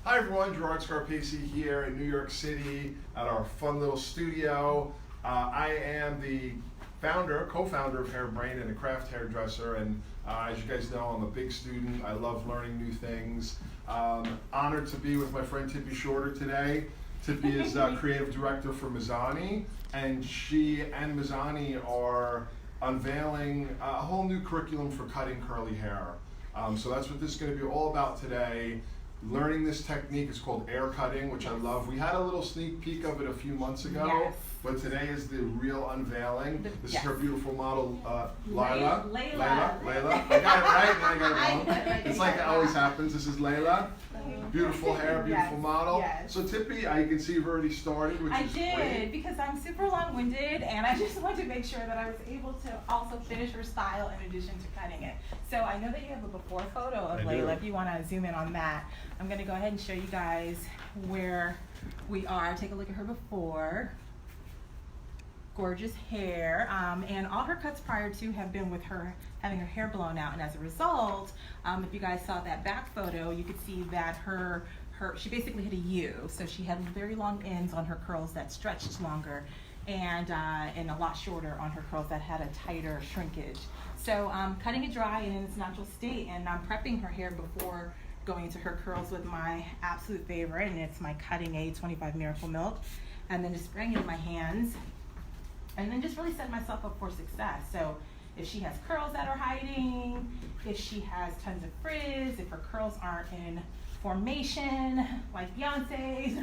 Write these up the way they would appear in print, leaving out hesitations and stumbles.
Hi everyone, Gerard Scarpese here in New York City at our fun little studio. I am the co-founder of Hairbrain and a craft hairdresser, and as you guys know, I'm a big student. I love learning new things. Honored to be with my friend Tippy Shorter today. Tippy is creative director for Mazzani, and she and Mazzani are unveiling a whole new curriculum for cutting curly hair. So that's what this is going to be all about today. Learning this technique is called air cutting, which I love. We had a little sneak peek of it a few months ago, but today is the real unveiling. This is her beautiful model, Layla. Layla. I got it right, and I got it wrong. It's like it always happens. This is Layla. Beautiful hair, beautiful model. Yes. So Tippy, I can see you've already started, which is great. I did, because I'm super long-winded, and I just wanted to make sure that I was able to also finish her style in addition to cutting it. So I know that you have a before photo of Layla. If you want to zoom in on that, I'm going to go ahead and show you guys where we are. Take a look at her before. Gorgeous hair, and all her cuts prior to have been with her having her hair blown out, and as a result, if you guys saw that back photo, you could see that she basically hit a U, so she had very long ends on her curls that stretched longer, and a lot shorter on her curls that had a tighter shrinkage. So cutting it dry and in its natural state, and I'm prepping her hair before going into her curls with my absolute favorite, and it's my Cutting Aid 25 Miracle Milk, and then just spraying it in my hands. And then just really set myself up for success. So if she has curls that are hiding, if she has tons of frizz, if her curls aren't in formation like Beyonce's,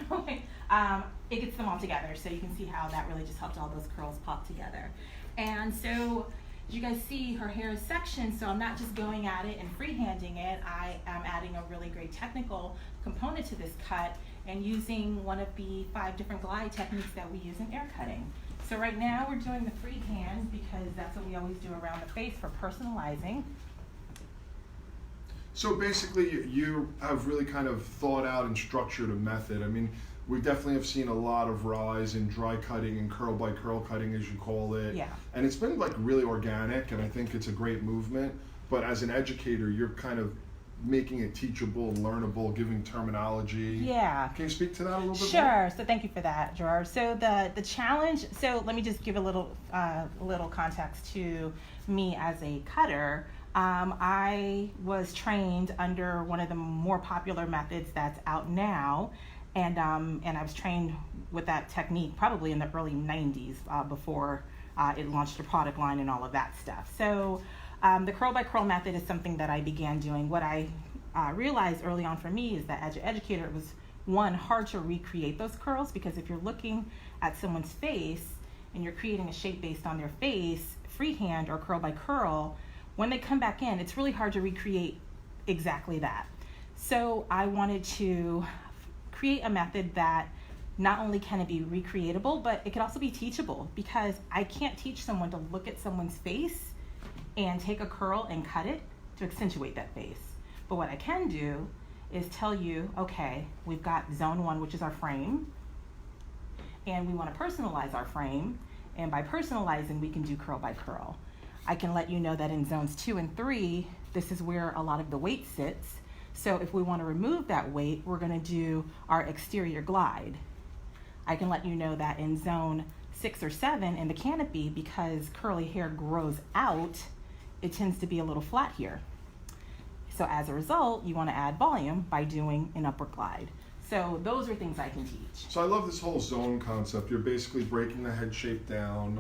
it gets them all together. So you can see how that really just helped all those curls pop together. And so as you guys see, her hair is sectioned, so I'm not just going at it and freehanding it. I am adding a really great technical component to this cut and using one of the 5 different glide techniques that we use in air cutting. So right now we're doing the freehand because that's what we always do around the face for personalizing. So basically you have really kind of thought out and structured a method. I mean, we definitely have seen a lot of rise in dry cutting and curl by curl cutting, as you call it. Yeah. And it's been like really organic, and I think it's a great movement. But as an educator, you're kind of making it teachable, learnable, giving terminology. Yeah. Can you speak to that a little bit more? Sure. So thank you for that, Gerard. So the challenge, so let me just give a little context to me as a cutter. I was trained under one of the more popular methods that's out now, and I was trained with that technique probably in the early 90s before it launched a product line and all of that stuff. So the curl by curl method is something that I began doing. What I realized early on for me is that as an educator, it was, one, hard to recreate those curls, because if you're looking at someone's face and you're creating a shape based on their face, freehand or curl by curl, when they come back in, it's really hard to recreate exactly that. So I wanted to create a method that not only can it be recreatable, but it can also be teachable, because I can't teach someone to look at someone's face and take a curl and cut it to accentuate that face. But what I can do is tell you, okay, we've got zone 1, which is our frame, and we want to personalize our frame, and by personalizing, we can do curl by curl. I can let you know that in zones 2 and 3, this is where a lot of the weight sits. So if we want to remove that weight, we're going to do our exterior glide. I can let you know that in zone 6 or 7 in the canopy, because curly hair grows out, it tends to be a little flat here. So as a result, you want to add volume by doing an upward glide. So those are things I can teach. So I love this whole zone concept. You're basically breaking the head shape down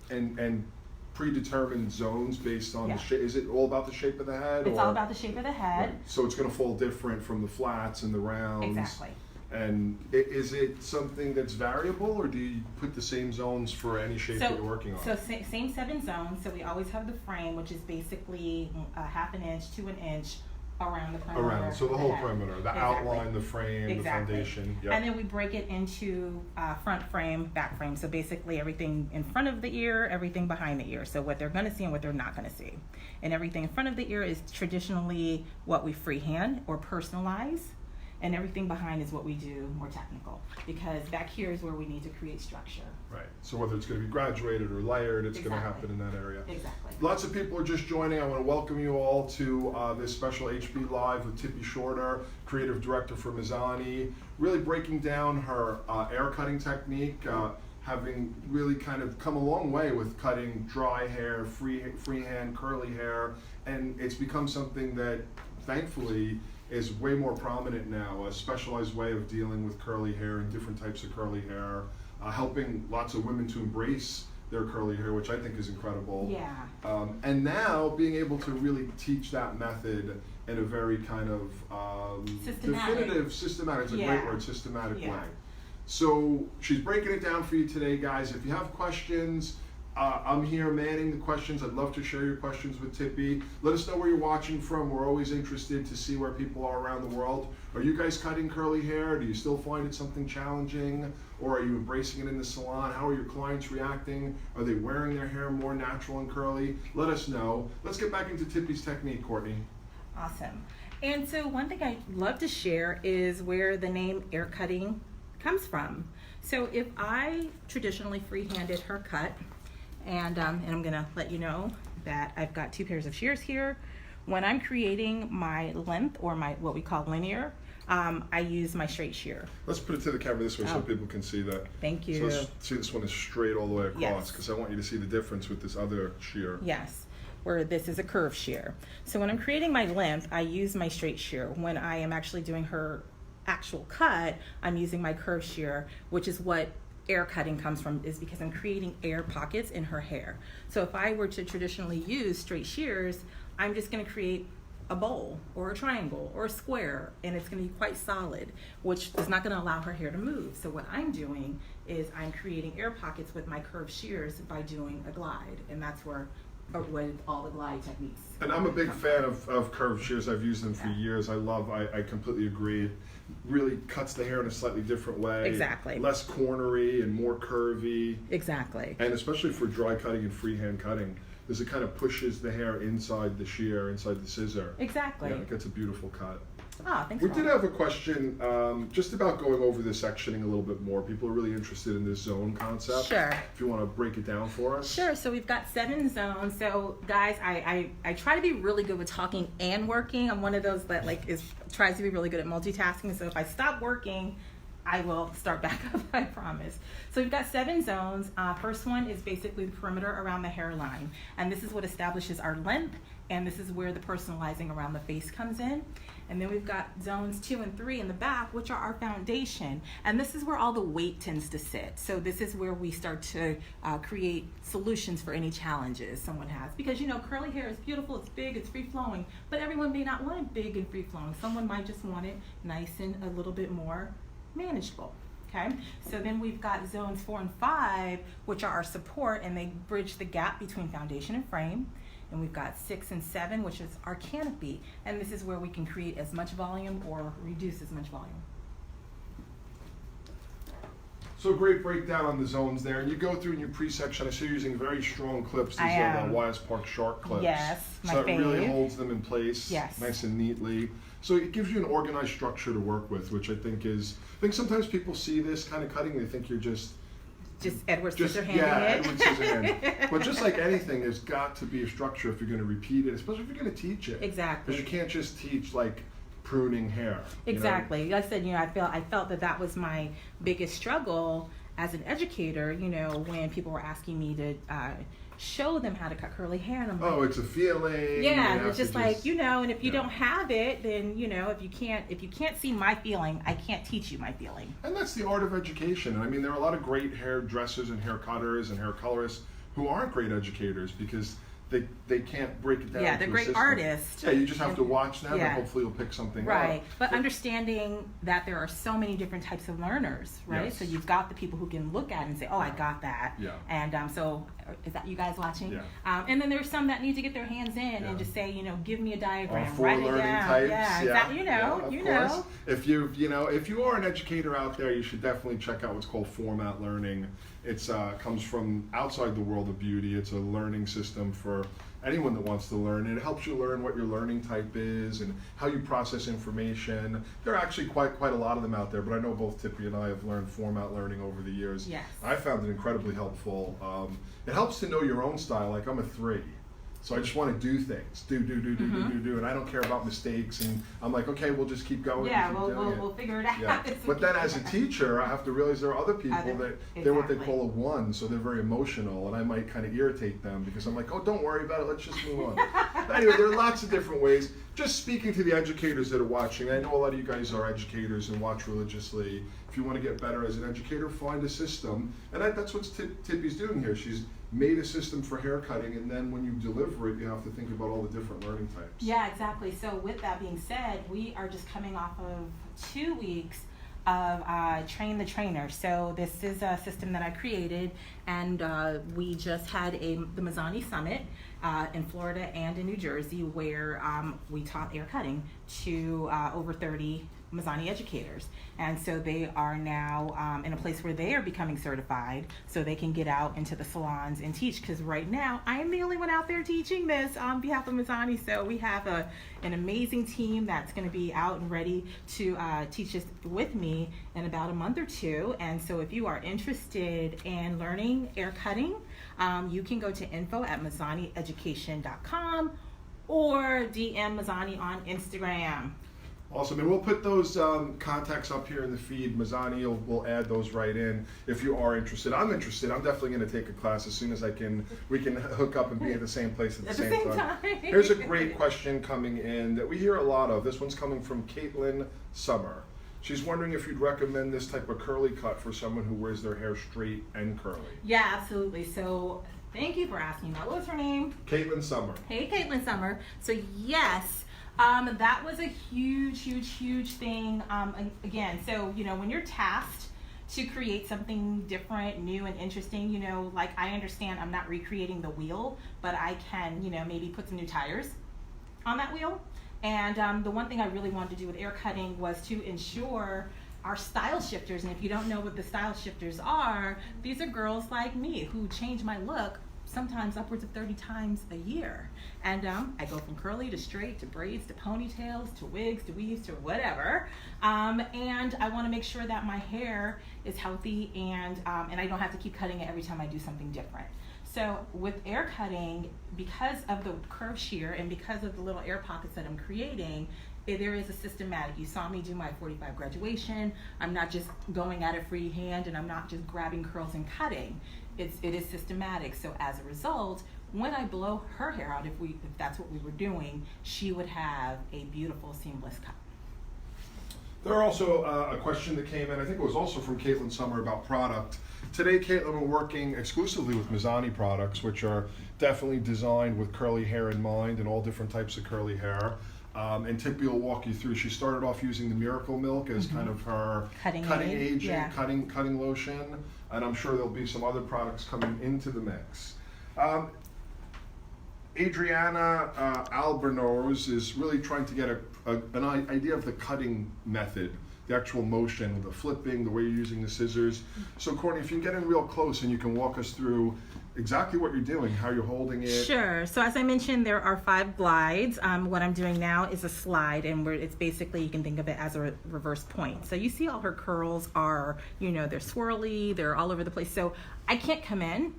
and predetermined zones based on the shape. Is it all about the shape of the head? It's all about the shape of the head. Right. So it's going to fall different from the flats and the rounds. Exactly. And is it something that's variable, or do you put the same zones for any shape that you're working on? So same 7 zones. So we always have the frame, which is basically a half an inch to an inch around the perimeter. So the whole perimeter, the outline, the frame, the foundation. Yep. And then we break it into front frame, back frame. So basically everything in front of the ear, everything behind the ear. So what they're going to see and what they're not going to see. And everything in front of the ear is traditionally what we freehand or personalize. and everything behind is what we do more technical, because back here is where we need to create structure. Right. So whether it's going to be graduated or layered, it's going to Exactly. happen in that area. Exactly. Lots of people are just joining. I want to welcome you all to this special HB Live with Tippy Shorter, creative director for Mizani, really breaking down her air cutting technique, having really kind of come a long way with cutting dry hair, freehand, curly hair, and it's become something that thankfully is way more prominent now, a specialized way of dealing with curly hair and different types of curly hair, helping lots of women to embrace their curly hair, which I think is incredible. Yeah. And now being able to really teach that method in a very kind of definitive, systematic, it's a great word, systematic way. So she's breaking it down for you today, guys. If you have questions, I'm here manning the questions. I'd love to share your questions with Tippy. Let us know where you're watching from. We're always interested to see where people are around the world. Are you guys cutting curly hair? Do you still find it something challenging? Or are you embracing it in the salon? How are your clients reacting? Are they wearing their hair more natural and curly? Let us know. Let's get back into Tippy's technique, Courtney. Awesome. And so one thing I'd love to share is where the name air cutting comes from. So if I traditionally free-handed her cut, and I'm gonna let you know that I've got 2 pairs of shears here. When I'm creating my length, or my what we call linear, I use my straight shear. Let's put it to the camera this way so people can see that. Thank you. So let's see, this one is straight all the way across, Yes. because I want you to see the difference with this other shear. Yes, where this is a curved shear. So when I'm creating my length, I use my straight shear. When I am actually doing her actual cut, I'm using my curved shear, which is what air cutting comes from, is because I'm creating air pockets in her hair. So if I were to traditionally use straight shears, I'm just going to create a bowl or a triangle or a square, and it's going to be quite solid, which is not going to allow her hair to move. So what I'm doing is I'm creating air pockets with my curved shears by doing a glide, and that's where with all the glide techniques. And I'm a big fan of curved shears. I've used them for years. I completely agree. It really cuts the hair in a slightly different way. Exactly. Less cornery and more curvy. Exactly. And especially for dry cutting and freehand cutting, because it kind of pushes the hair inside the shear, inside the scissor. Exactly. Yeah, it gets a beautiful cut. Ah, thanks. We did have a question just about going over the sectioning a little bit more. People are really interested in this zone concept. Sure. If you want to break it down for us. Sure. So we've got 7 zones. So guys, I try to be really good with talking and working. I'm one of those that tries to be really good at multitasking. So if I stop working, I will start back up, I promise. So we've got 7 zones. First one is basically the perimeter around the hairline. And this is what establishes our length. And this is where the personalizing around the face comes in. And then we've got zones 2 and 3 in the back, which are our foundation. And this is where all the weight tends to sit. So this is where we start to create solutions for any challenges someone has. Because, you know, curly hair is beautiful, it's big, it's free-flowing, but everyone may not want it big and free-flowing. Someone might just want it nice and a little bit more manageable. Okay, so then we've got zones 4 and 5, which are our support, and they bridge the gap between foundation and frame. And we've got 6 and 7, which is our canopy. And this is where we can create as much volume or reduce as much volume. So great breakdown on the zones there. And you go through and you pre-section. I see you're using very strong clips. These are the YS Park Shark clips. Yes, my So that really fave. holds them in place nice and neatly. So it gives you an organized structure to work with, which I think sometimes people see this kind of cutting, they think you're just Edward Scissorhanding Edward Scissorhand. But just like anything, there's got to be a structure if you're going to repeat it, especially if you're going to teach it. Exactly. Because you can't just teach like pruning hair. Exactly. Like I said, I felt that was my biggest struggle as an educator, when people were asking me to show them how to cut curly hair, and I'm like, it's a feeling. Yeah, it's just like, and if you don't have it, then if you can't see my feeling, I can't teach you my feeling. And that's the art of education. And I mean, there are a lot of great hairdressers and hair cutters and hair colorists who aren't great educators because they can't break it down. Yeah, they're into a great system. artists. Yeah, you just have to watch them, Yeah. and hopefully you'll pick something up. Right, but understanding that there are so many different types of learners, right? Yes. So you've got the people who can look at it and say, oh, I got that. Yeah. And so, is that you guys watching? Yeah. And then there's some that need to get their hands in Yeah. and just say, give me a diagram, For write it learning down. types, Yeah, of course. If you are an educator out there, you should definitely check out what's called format learning. It's comes from outside the world of beauty. It's a learning system for anyone that wants to learn. And it helps you learn what your learning type is and how you process information. There are actually quite a lot of them out there, but I know both Tippy and I have learned format learning over the years. Yes. I found it incredibly helpful. It helps to know your own style. Like, I'm a 3. So I just want to do things, do, and I don't care about mistakes. And I'm like, okay, we'll just keep going. Yeah, and keep doing it. we'll figure it out. Yeah. But then as a teacher, I have to realize there are other people they're what they exactly. call a 1, so they're very emotional, and I might kind of irritate them because I'm like, oh, don't worry about it, let's just move on. Anyway, there are lots of different ways. Just speaking to the educators that are watching, I know a lot of you guys are educators and watch religiously. If you want to get better as an educator, find a system. And that's what Tippy's doing here. She's made a system for hair cutting, and then when you deliver it, you have to think about all the different learning types. Yeah, exactly. So with that being said, we are just coming off of 2 weeks of Train the Trainer. So this is a system that I created, and we just had the Mazzani Summit in Florida and in New Jersey, where we taught hair cutting to over 30 Mazzani educators. And so they are now in a place where they are becoming certified so they can get out into the salons and teach, because right now I'm the only one out there teaching this on behalf of Mazzani. So we have an amazing team that's going to be out and ready to teach this with me in about a month or 2. And so if you are interested in learning hair cutting, you can go to info@mazzanieducation.com or DM Mazzani on Instagram. Awesome, and we'll put those contacts up here in the feed. Mazzani will add those right in if you are interested. I'm interested. I'm definitely going to take a class as soon as I can. We can hook up and be at the same place at the same time. Here's a great question coming in that we hear a lot of. This one's coming from Caitlin Summer. She's wondering if you'd recommend this type of curly cut for someone who wears their hair straight and curly. Yeah, absolutely. So thank you for asking that. What was her name? Caitlin Summer. Hey, Caitlin Summer. So yes. That was a huge thing. Again, so, when you're tasked to create something different, new, and interesting, like, I understand I'm not recreating the wheel, but I can, maybe put some new tires on that wheel. And the one thing I really wanted to do with hair cutting was to ensure our style shifters, and if you don't know what the style shifters are, these are girls like me who change my look sometimes upwards of 30 times a year. And I go from curly to straight to braids to ponytails to wigs to weaves to whatever. And I want to make sure that my hair is healthy and I don't have to keep cutting it every time I do something different. So with hair cutting, because of the curve shear and because of the little air pockets that I'm creating, there is a systematic. You saw me do my 45 graduation. I'm not just going at it freehand, and I'm not just grabbing curls and cutting. It is systematic. So as a result, when I blow her hair out, if that's what we were doing, she would have a beautiful seamless cut. There are also a question that came in, I think it was also from Caitlin Summer, about product. Today, Caitlin, we're working exclusively with Mazzani products, which are definitely designed with curly hair in mind and all different types of curly hair. And Tippy will walk you through. She started off using the Miracle Milk as kind of her cutting agent, yeah. cutting lotion, and I'm sure there'll be some other products coming into the mix. Adriana Albornoz is really trying to get an idea of the cutting method, the actual motion, the flipping, the way you're using the scissors. So Courtney, if you can get in real close and you can walk us through exactly what you're doing, how you're holding it. Sure. So as I mentioned, there are 5 glides. What I'm doing now is a slide, and it's basically, you can think of it as a reverse point. So you see all her curls are, they're swirly, they're all over the place. So I can't come in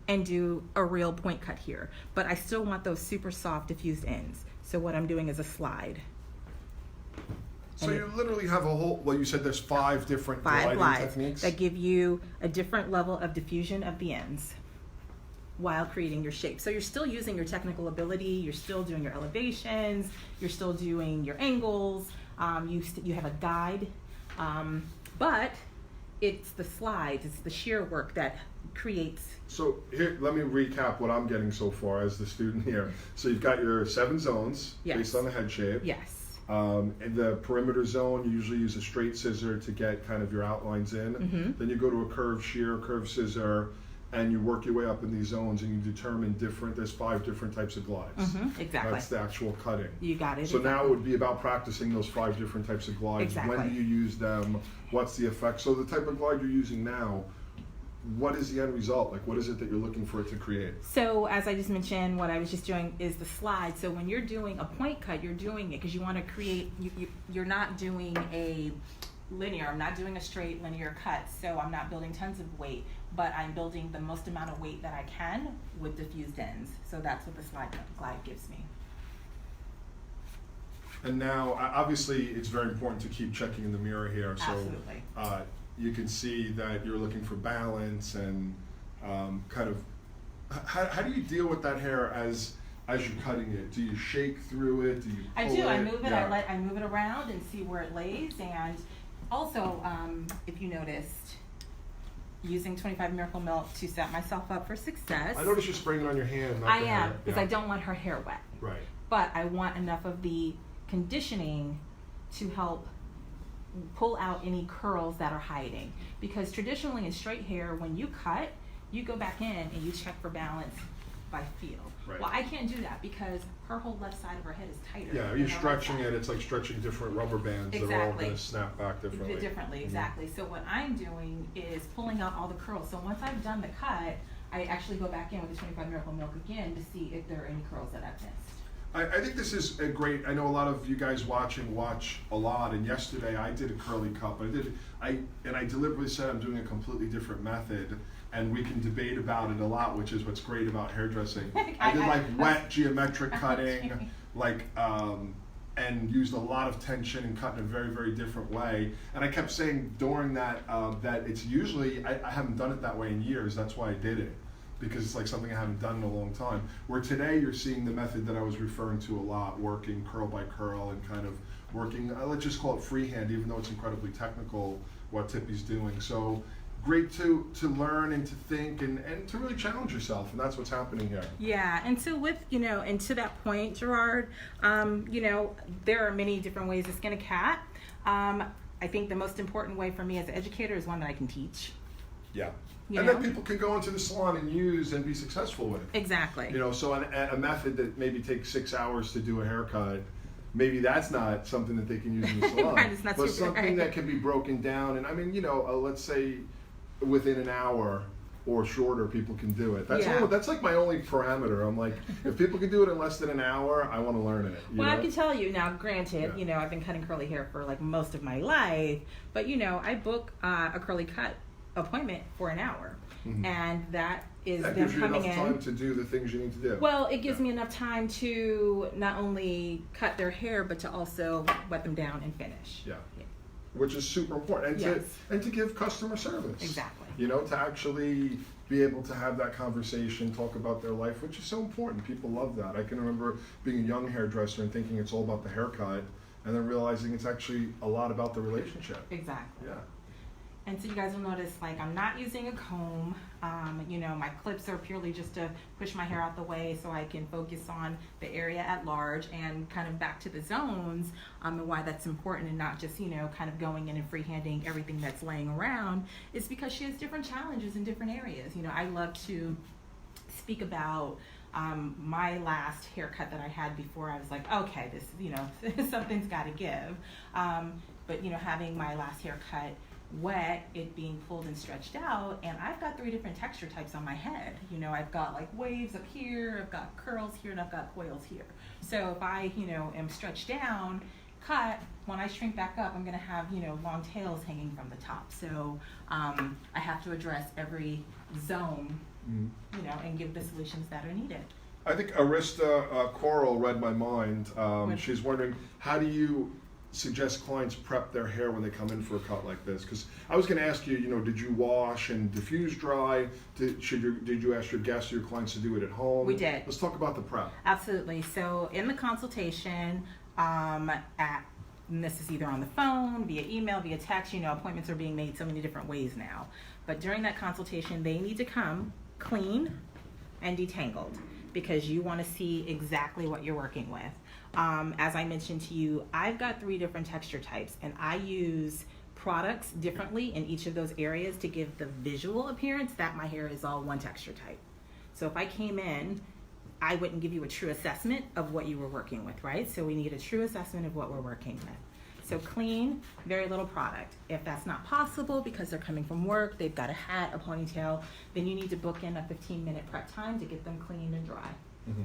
and do a real point cut here, but I still want those super soft diffused ends. So what I'm doing is a slide. So you literally have a whole, well, you said there's 5 different gliding techniques that give you a different level of diffusion of the ends while creating your shape. So you're still using your technical ability, you're still doing your elevations, you're still doing your angles, you have a guide, but it's the slides, it's the shear work that creates. So here, let me recap what I'm getting so far as the student here. So you've got your 7 zones based on the head shape. Yes. In the perimeter zone, you usually use a straight scissor to get kind of your outlines in. Mm-hmm. Then you go to a curved shear, curved scissor, and you work your way up in these zones, and you determine there's 5 different types of glides. Mm-hmm. Exactly. That's the actual cutting. You got it. So now it would be about practicing those 5 different types of glides. Exactly. When do you use them? What's the effect? So the type of glide you're using now, what is the end result? Like, what is it that you're looking for it to create? So as I just mentioned, what I was just doing is the slide. So when you're doing a point cut, you're doing it because you want to create, you're not doing a linear, I'm not doing a straight linear cut, so I'm not building tons of weight, but I'm building the most amount of weight that I can with diffused ends. So that's what the slide gives me. And now, obviously, it's very important to keep checking in the mirror here. So Absolutely. You can see that you're looking for balance and kind of, how do you deal with that hair as you're cutting it? Do you shake through it? Do you pull I do. it? I move it. Yeah. I move it around and see where it lays. And also, if you noticed, using 25 Miracle Milk to set myself up for success. I noticed you're spraying it on your hand. Not I the am, hair. because Yeah. I don't want her hair wet. Right. But I want enough of the conditioning to help pull out any curls that are hiding. Because traditionally in straight hair, when you cut, you go back in and you check for balance by feel. Right. Well, I can't do that because her whole left side of her head is tighter. Yeah, than you're her right stretching side. it. It's like stretching different rubber bands that are all Exactly. going to snap back differently. Differently, exactly. So what I'm doing is pulling out all the curls. So once I've done the cut, I actually go back in with the 25 Miracle Milk again to see if there are any curls that I've missed. I think this is a great. I know a lot of you guys watch a lot. And yesterday I did a curly cut. But I deliberately said I'm doing a completely different method, and we can debate about it a lot, which is what's great about hairdressing. I did like wet geometric cutting, like and used a lot of tension and cut in a very, very different way. And I kept saying during that that it's usually I haven't done it that way in years. That's why I did it. Because it's like something I haven't done in a long time. Where today you're seeing the method that I was referring to a lot, working curl by curl and kind of working, let's just call it freehand, even though it's incredibly technical what Tippy's doing. So great to learn and to think and to really challenge yourself, and that's what's happening here. Yeah, and so with, and to that point, Gerard, there are many different ways to skin a cat. I think the most important way for me as an educator is one that I can teach. Yeah. You and know? that people can go into the salon and use and be successful with. Exactly. So a method that maybe takes 6 hours to do a haircut, maybe that's not something that they can use in the salon. Right, it's not but super, something right. that can be broken down. And I mean, let's say within an hour or shorter, people can do it. That's like my only parameter. I'm like, if people can do it in less than an hour, I want to learn it. Well, I can tell you now, granted, I've been cutting curly hair for like most of my life, but I book a curly cut appointment for an hour. Mm-hmm. And that is that them gives you coming enough in. time to do the things you need to do. Well, it gives me enough time to not only cut their hair, but to also wet them down and finish. Yeah. Which is super important, and to give customer service. Exactly. To actually be able to have that conversation, talk about their life, which is so important. People love that. I can remember being a young hairdresser and thinking it's all about the haircut, and then realizing it's actually a lot about the relationship. Exactly. Yeah. And so you guys will notice, like, I'm not using a comb. My clips are purely just to push my hair out the way so I can focus on the area at large and kind of back to the zones, and why that's important and not just, kind of going in and freehanding everything that's laying around is because she has different challenges in different areas. I love to speak about my last haircut that I had before I was like, okay, this, something's got to give. But, having my last haircut wet, it being pulled and stretched out, and I've got 3 different texture types on my head. I've got like waves up here, I've got curls here, and I've got coils here. So if I, am stretched down, cut, when I shrink back up, I'm gonna have, long tails hanging from the top. So I have to address every zone, and give the solutions that are needed. I think Arista Coral read my mind. She's wondering, how do you suggest clients prep their hair when they come in for a cut like this? Because I was going to ask you, did you wash and diffuse dry? Did you ask your guests or your clients to do it at home? We did. Let's talk about the prep. Absolutely. So in the consultation, and this is either on the phone, via email, via text, appointments are being made so many different ways now. But during that consultation, they need to come clean and detangled because you want to see exactly what you're working with. As I mentioned to you, I've got 3 different texture types, and I use products differently in each of those areas to give the visual appearance that my hair is all one texture type. So if I came in, I wouldn't give you a true assessment of what you were working with, right? So we need a true assessment of what we're working with. So clean, very little product. If that's not possible because they're coming from work, they've got a hat, a ponytail, then you need to book in a 15-minute prep time to get them clean and dry. Mm-hmm.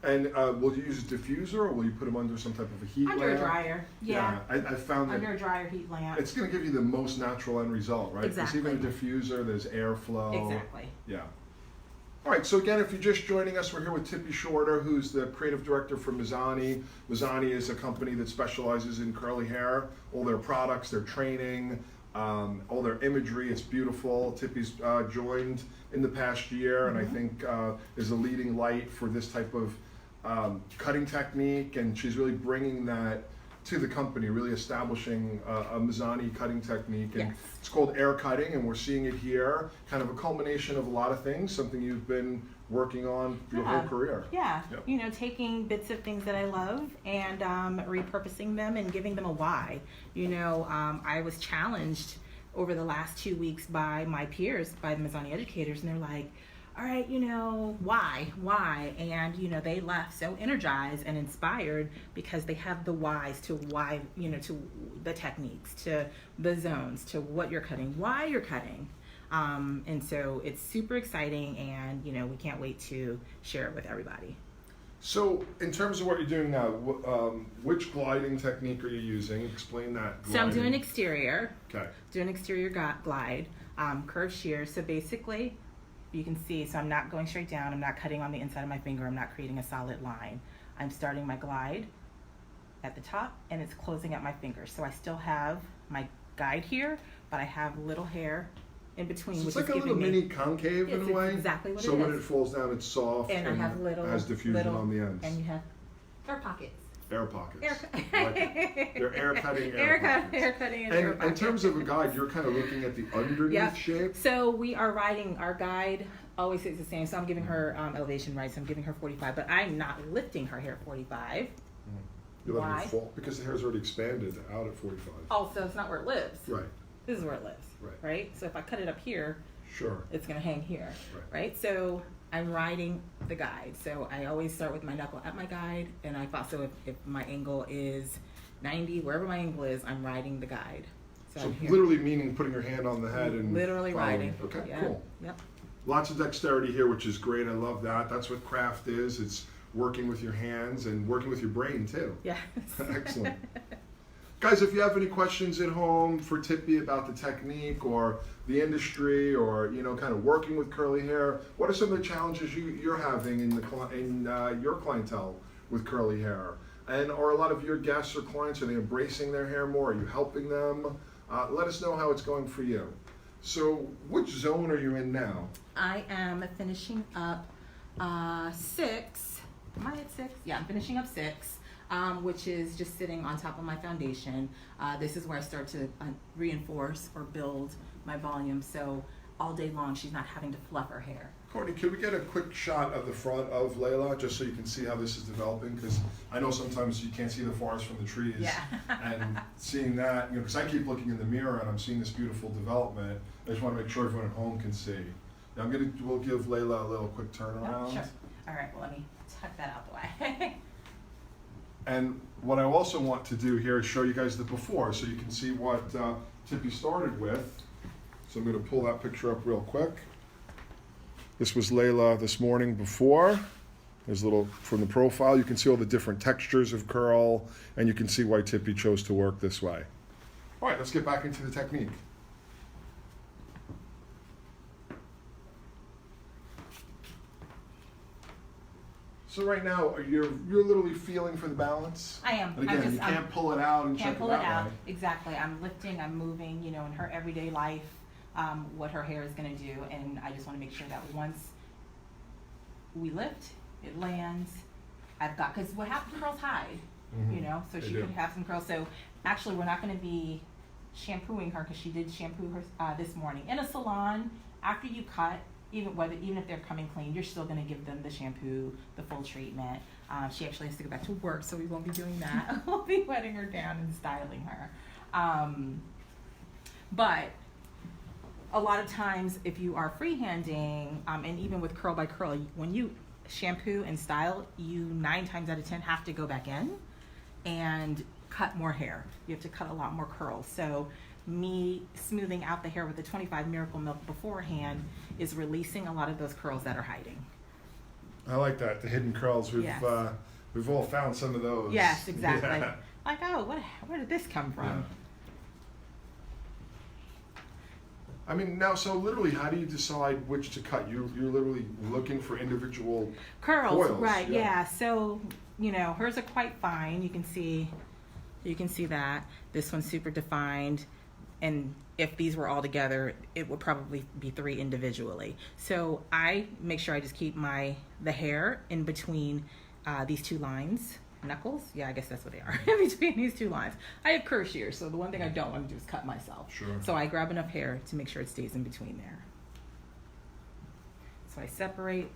And will you use a diffuser, or will you put them under some type of a heat lamp? Under a dryer, yeah. I found that under a dryer heat lamp. it's going to give you the most natural end result, right? Exactly. Because even a diffuser, there's airflow. Exactly. Yeah. All right, so again, if you're just joining us, we're here with Tippy Shorter, who's the creative director for Mazzani. Mazzani is a company that specializes in curly hair, all their products, their training, all their imagery. It's beautiful. Tippy's joined in the past year, and I think is a leading light for this type of cutting technique, and she's really bringing that to the company, really establishing a Mazzani cutting technique. And Yes. it's called air cutting, and we're seeing it here, kind of a culmination of a lot of things, something you've been working on your whole career. Yeah, Yep. you know, taking bits of things that I love and repurposing them and giving them a why. You know, I was challenged over the last 2 weeks by my peers, by the Mazzani educators, and they're like, all right, you know, why? And, you know, they left so energized and inspired because they have the whys to why, you know, to the techniques, to the zones, to what you're cutting, why you're cutting. And so it's super exciting, and, you know, we can't wait to share it with everybody. So, in terms of what you're doing now, which gliding technique are you using? Explain that. So I'm doing gliding. exterior, Okay. doing exterior glide, curved shear. So basically, you can see, so I'm not going straight down, I'm not cutting on the inside of my finger, I'm not creating a solid line. I'm starting my glide at the top, and it's closing at my finger. So I still have my guide here, but I have little hair in between, So it's which like is a little giving me, mini concave in It's a way. exactly what so it when is. it falls down, it's soft and I have little, has diffusion little, on the ends. and you have air pockets. Air pockets. Air, Like it. They're air cutting air pockets. air cutting and air And in pockets. terms of a guide, you're kind of looking at the underneath Yep. shape. So we are riding, our guide always stays the same. So I'm giving her elevation right, so I'm giving her 45, but I'm not lifting her hair 45. You're letting Why? it fall because the hair's already expanded out at 45. Also, it's not where it lives. Right. This is where it lives, Right. So if I cut it up here, Sure. it's gonna hang here, Right. right? So I'm riding the guide. So I always start with my knuckle at my guide, and I thought, so if my angle is 90, wherever my angle is, I'm riding the guide. So I'm here. literally meaning putting your hand on the head and Literally following. riding. Okay, Yeah. cool. Yep. Lots of dexterity here, which is great. I love that. That's what craft is. It's working with your hands and working with your brain too. Yes. Excellent. Guys, if you have any questions at home for Tippy about the technique or the industry, or kind of working with curly hair, what are some of the challenges you're having in your clientele with curly hair? And are a lot of your guests or clients, are they embracing their hair more? Are you helping them? Let us know how it's going for you. So, which zone are you in now? I am finishing up 6. Am I at 6? Yeah, I'm finishing up 6, which is just sitting on top of my foundation. This is where I start to reinforce or build my volume, so all day long she's not having to fluff her hair. Courtney, can we get a quick shot of the front of Layla, just so you can see how this is developing? Because I know sometimes you can't see the forest from the trees. Yeah. And seeing that, because I keep looking in the mirror and I'm seeing this beautiful development, I just want to make sure everyone at home can see. Now we'll give Layla a little quick turnaround. Oh, sure. All right, well, let me tuck that out the way. And what I also want to do here is show you guys the before, so you can see what Tippy started with. So I'm going to pull that picture up real quick. This was Layla this morning before. There's a little from the profile. You can see all the different textures of curl, and you can see why Tippy chose to work this way. All right, let's get back into the technique. So right now, you're literally feeling for the balance? I am. And again, you can't pull it out and check Can't it pull it that out. way. Exactly. I'm lifting, I'm moving, in her everyday life, what her hair is going to do. And I just want to make sure that once we lift, it lands. Because what happens, curls hide, so They she do. could have some curls. So actually, we're not going to be shampooing her because she did shampoo her this morning. In a salon, after you cut, even if they're coming clean, you're still going to give them the shampoo, the full treatment. She actually has to go back to work, so we won't be doing that. We'll be wetting her down and styling her. But a lot of times, if you are freehanding, and even with curl by curl, when you shampoo and style, you 9 times out of 10 have to go back in and cut more hair. You have to cut a lot more curls. So me smoothing out the hair with the 25 Miracle Milk beforehand is releasing a lot of those curls that are hiding. I like that, the hidden curls. Yes. We've all found some of those. Yes, exactly. Yeah. Like, oh, where did this come from? Yeah. I mean, now, so literally, how do you decide which to cut? You're literally looking for individual Curls, coils. right? Yeah. So hers are quite fine. You can see that this one's super defined, and if these were all together, it would probably be 3 individually. So I make sure I just keep the hair in between these 2 lines. Knuckles? Yeah, I guess that's what they are. In between these 2 lines. I have curl shears, so the one thing I don't want to do is cut myself. Sure. So I grab enough hair to make sure it stays in between there. So I separate,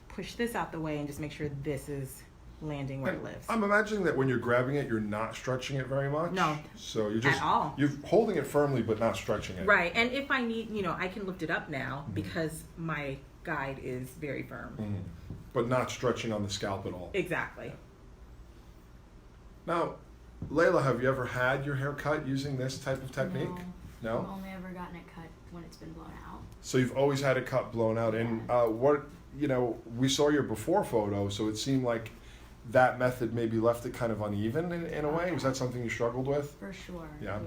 push this out the way, and just make sure this is landing where it lives. I'm imagining that when you're grabbing it, you're not stretching it very much. No. So you're just At all. You're holding it firmly, but not stretching it. Right, and if I need, I can lift it up now because my guide is very firm. Mm-hmm. But not stretching on the scalp at all. Exactly. Now, Layla, have you ever had your hair cut using this type of technique? No? I've only ever gotten it cut when it's been blown out. So you've always had it cut, blown out, and we saw your before photo, so it seemed like that method maybe left it kind of uneven in a way. Was that something you struggled with? For sure. Yeah.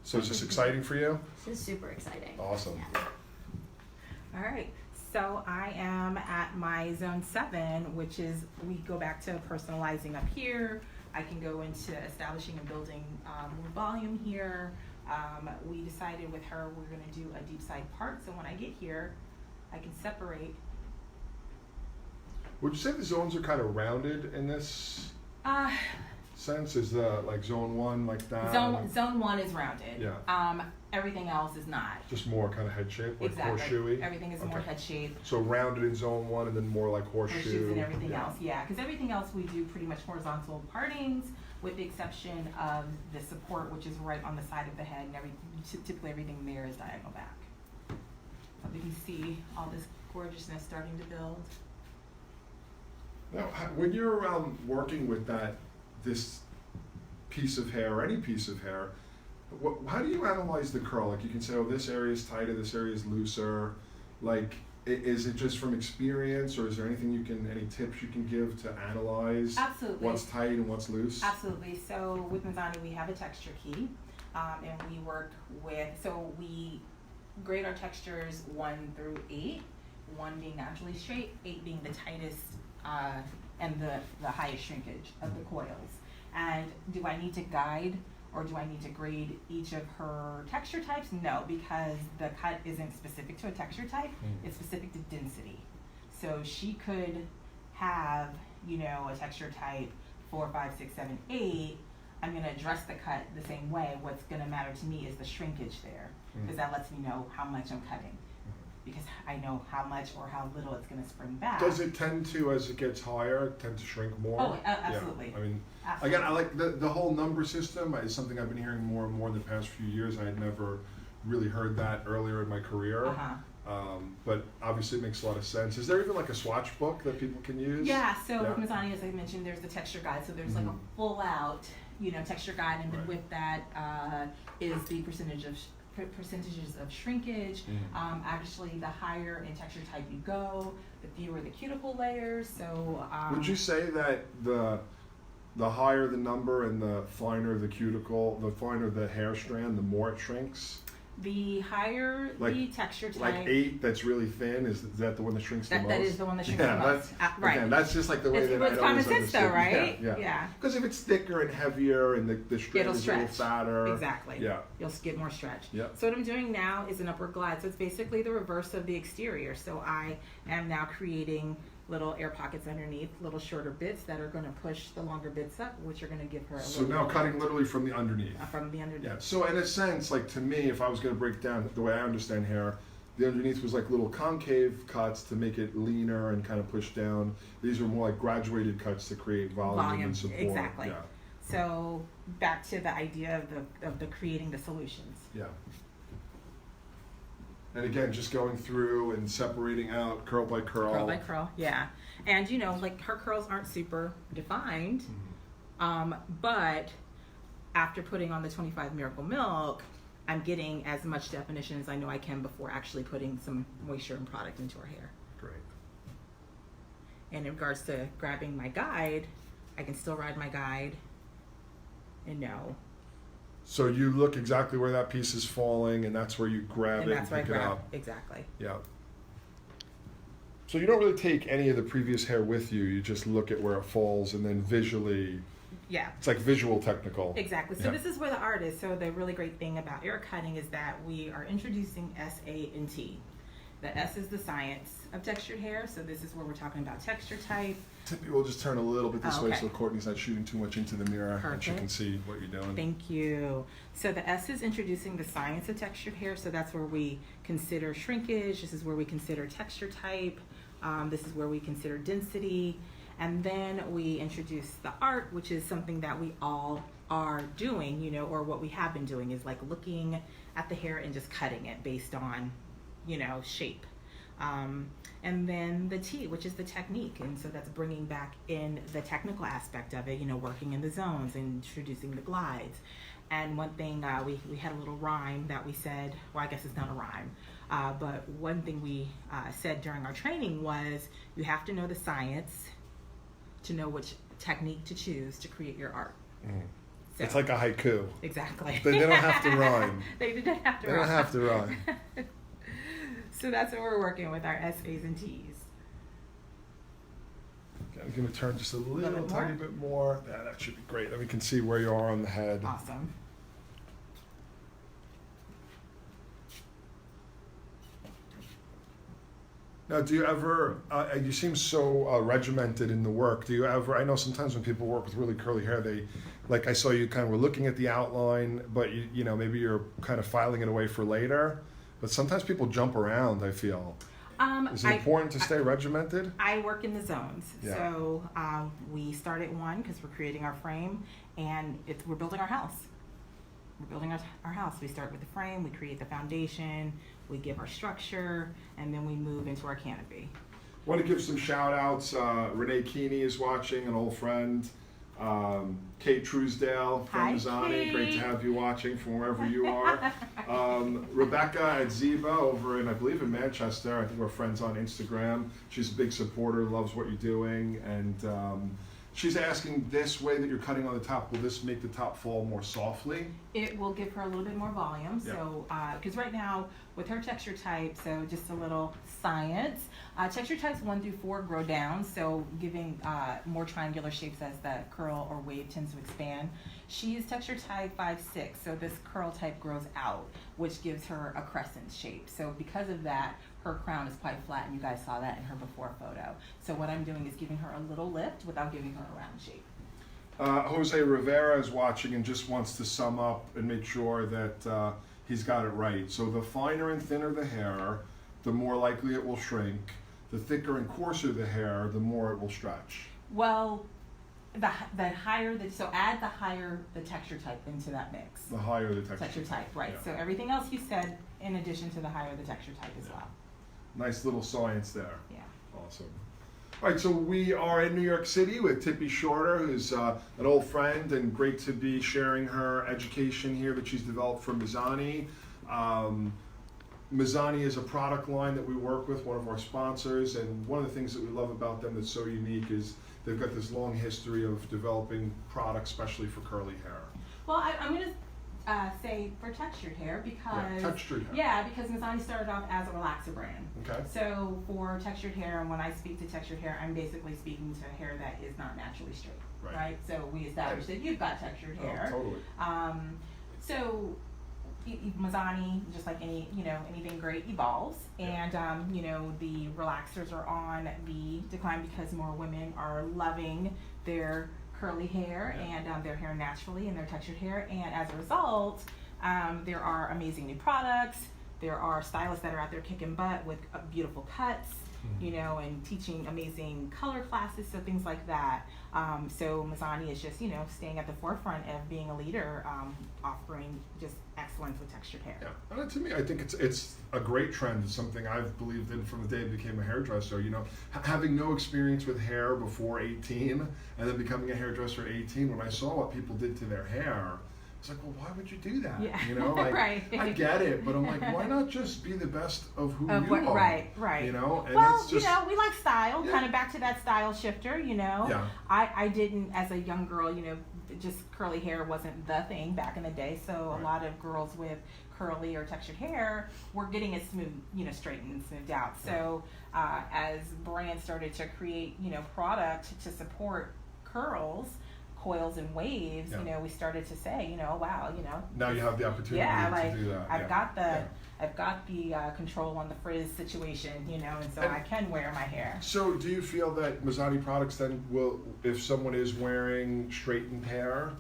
So is this exciting for you? This is super exciting. Awesome. Yeah. All right. So I am at my zone 7, which is we go back to personalizing up here. I can go into establishing and building more volume here. We decided with her we're going to do a deep side part. So when I get here, I can separate. Would you say the zones are kind of rounded in this sense? Is the like zone 1 like that? Zone 1 is rounded. Yeah. Everything else is not. Just more kind of head shape, like Exactly. horseshoey? Everything is more head shape. So rounded in zone 1 and then more like horseshoe. Horseshoes and everything else, yeah. Because everything else we do pretty much horizontal partings, with the exception of the support, which is right on the side of the head, and typically everything there is diagonal back. So you can see all this gorgeousness starting to build. Now, when you're working with this piece of hair or any piece of hair, how do you analyze the curl? Like you can say, oh, this area is tighter, this area is looser. Like, is it just from experience, or is there any tips you can give to analyze Absolutely. what's tight and what's loose? Absolutely. So with Mizani, we have a texture key, and we work we grade our textures 1 through 8, 1 being naturally straight, 8 being the tightest and the highest shrinkage of the coils. And do I need to guide or do I need to grade each of her texture types? No, because the cut isn't specific to a texture type, it's specific to density. So she could have, a texture type 4, 5, 6, 7, 8. I'm going to address the cut the same way. What's going to matter to me is the shrinkage there, because that lets me know how much I'm cutting, because I know how much or how little it's going to spring back. Does it tend to, as it gets higher, tend to shrink more? Oh, absolutely. Yeah. I mean, Absolutely. again, I like the whole number system is something I've been hearing more and more in the past few years. I had never really heard that earlier in my career. But obviously it makes a lot of sense. Is there even like a swatch book that people can use? Yeah, so with Mizani, as I mentioned, there's the texture guide. So there's like a full out, texture guide, and then with that is the percentages of shrinkage. Actually, the higher in texture type you go, the fewer the cuticle layers. So would you say that the higher the number and the finer the cuticle, the finer the hair strand, the more it shrinks? The higher the texture type. Like 8 that's really thin, is that the one that shrinks the most? That is the one that shrinks the most. Right. Again, that's just like the way that I always understood. It's common sense though, right? Yeah. Because if it's thicker and heavier and the strand is a little fatter. Exactly. Yeah. You'll get more stretch. Yeah. So what I'm doing now is an upward glide. So it's basically the reverse of the exterior. So I am now creating little air pockets underneath, little shorter bits that are going to push the longer bits up, which are going to give her a so little now cutting literally from the underneath. From the underneath. Yeah. So in a sense, like to me, if I was going to break down the way I understand hair, the underneath was like little concave cuts to make it leaner and kind of push down. These are more like graduated cuts to create volume and support. Exactly. Yeah. So back to the idea of the creating the solutions. Yeah. And again, just going through and separating out curl by curl. Curl by curl, yeah. And like her curls aren't super defined, but after putting on the 25 Miracle Milk, I'm getting as much definition as I know I can before actually putting some moisture and product into our hair. Great. And in regards to grabbing my guide, I can still ride my guide and know. So you look exactly where that piece is falling, and that's where you grab And it that's and where I pick it grab. up. Exactly. Yeah. So you don't really take any of the previous hair with you. You just look at where it falls, and then visually, Yeah. it's like visual technical. Exactly. So Yeah. this is where the art is. So the really great thing about air cutting is that we are introducing S, A, and T. The S is the science of textured hair. So this is where we're talking about texture type. Tippy, we'll just turn a little bit this Oh, way okay. so Courtney's not shooting too much into the mirror, and she Perfect. can see what you're doing. Thank you. So the S is introducing the science of textured hair. So that's where we consider shrinkage. This is where we consider texture type. This is where we consider density. And then we introduce the art, which is something that we all are doing, you know, or what we have been doing is like looking at the hair and just cutting it based on, you know, shape. And then the T, which is the technique. And so that's bringing back in the technical aspect of it, you know, working in the zones, introducing the glides. And one thing, we had a little rhyme that we said, well, I guess it's not a rhyme, but one thing we said during our training was you have to know the science to know which technique to choose to create your art. Mm. So, It's like a haiku. exactly. They don't have to rhyme. They didn't have to They rhyme. don't have to rhyme. So that's what we're working with, our S, A's, and T's. Okay, I'm going to turn just a little bit tiny more? bit more. Yeah, that should be great. Then we can see where you are on the head. Awesome. Now, do you ever, you seem so regimented in the work. Do you ever, I know sometimes when people work with really curly hair, they, like I saw you kind of were looking at the outline, but you know, maybe you're kind of filing it away for later. But sometimes people jump around, I feel. Is it important to stay regimented? I work in the zones. Yeah. So we start at one because we're creating our frame, and we're building our house. We're building our house. We start with the frame, we create the foundation, we give our structure, and then we move into our canopy. I want to give some shout outs. Renee Keeney is watching, an old friend. Kate Truesdale from Hi, Mazzani, Kate. great to have you watching from wherever you are. Rebecca at Ziva over in, I believe in Manchester, I think we're friends on Instagram. She's a big supporter, loves what you're doing, and she's asking, this way that you're cutting on the top, will this make the top fall more softly? It will give her a little bit more volume. Yeah. So, because right now with her texture type, so just a little science, texture types 1 through 4 grow down, so giving more triangular shapes as the curl or wave tends to expand. She is texture type 5-6, so this curl type grows out, which gives her a crescent shape. So because of that, her crown is quite flat, and you guys saw that in her before photo. So what I'm doing is giving her a little lift without giving her a round shape. Jose Rivera is watching and just wants to sum up and make sure that he's got it right. So the finer and thinner the hair, the more likely it will shrink. The thicker and coarser the hair, the more it will stretch. Well, the higher so add the higher the texture type into that mix. The higher the texture. Texture type, right. Yeah. So everything else you said in addition to the higher the texture type as well. Nice little science there. Yeah. Awesome. All right, so we are in New York City with Tippy Shorter, who's an old friend, and great to be sharing her education here that she's developed for Mazzani. Mazzani is a product line that we work with, one of our sponsors, and one of the things that we love about them that's so unique is they've got this long history of developing products, especially for curly hair. Well, I'm going to say for textured hair because textured hair. Yeah, because Mazzani started off as a relaxer brand. Okay. So for textured hair, and when I speak to textured hair, I'm basically speaking to hair that is not naturally straight. Right. So we established that you've got textured hair. Oh, totally. So Mazzani, just like anything great, evolves, and the relaxers are on the decline because more women are loving their curly hair and their hair naturally and their textured hair, and as a result, there are amazing new products. There are stylists that are out there kicking butt with beautiful cuts, and teaching amazing color classes, so things like that. So Mazzani is just, staying at the forefront of being a leader, offering just excellence with textured hair. Yeah, and to me, I think it's a great trend. It's something I've believed in from the day I became a hairdresser. Having no experience with hair before 18, and then becoming a hairdresser at 18, when I saw what people did to their hair, It's like, well, why would you do that? Yeah. You know, like, Right. I get it, but I'm like, why not just be the best of who you are? Right. You know, and well, it's just, we like style, Yeah. kind of back to that style shifter, Yeah. I didn't, as a young girl, just curly hair wasn't the thing back in the day, so Right. a lot of girls with curly or textured hair were getting it smooth, straightened and smoothed out. So as brands started to create, product to support curls, coils and waves, Yeah. we started to say, oh wow, now you have the opportunity yeah, to do that. I've got the control on the frizz situation, and so I can wear my hair. So do you feel that Mazzani products then will, if someone is wearing straightened hair,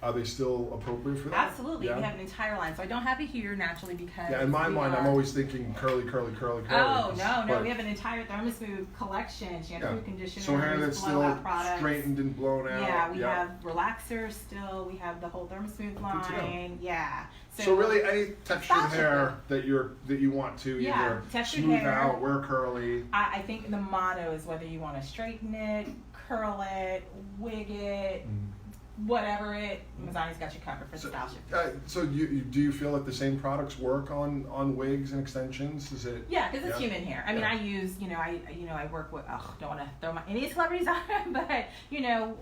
are they still appropriate for that? Absolutely, Yeah? we have an entire line. So I don't have it here naturally because Yeah, in my we mind, I'm are- always thinking curly. Oh no, but- we have an entire ThermoSmooth collection, shampoo, conditioner, So hair that's still blowout products. straightened and blown out. Yeah, we have relaxers still. We have the whole ThermoSmooth Good to know. line. Yeah. So really, any textured Style hair that you want to Yeah, either textured smooth hair. out, wear curly. I think the motto is whether you want to straighten it, curl it, wig it, whatever it, Mazzani's got you covered for the style shift. So do you feel like the same products work on wigs and extensions? Is it? Yeah, because it's Yeah. human hair. I mean, Yeah. I use, I work with. Don't want to throw any celebrities on it, but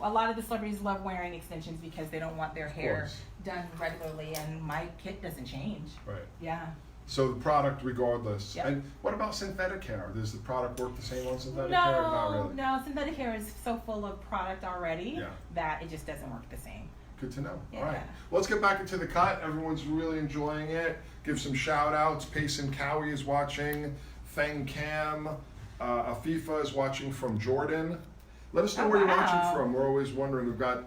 a lot of the celebrities love wearing extensions because they don't want their hair course. done regularly, and my kit doesn't change. Right. Yeah. So the product regardless. Yep. And what about synthetic hair? Does the product work the same on synthetic hair? Or not really? No, synthetic hair is so full of product already Yeah. that it just doesn't work the same. Good to know. Yeah. All right. Let's get back into the cut. Everyone's really enjoying it. Give some shout outs. Payson Cowie is watching. Feng Cam. Afifa is watching from Jordan. Let us know where you're watching from. We're always wondering. We've got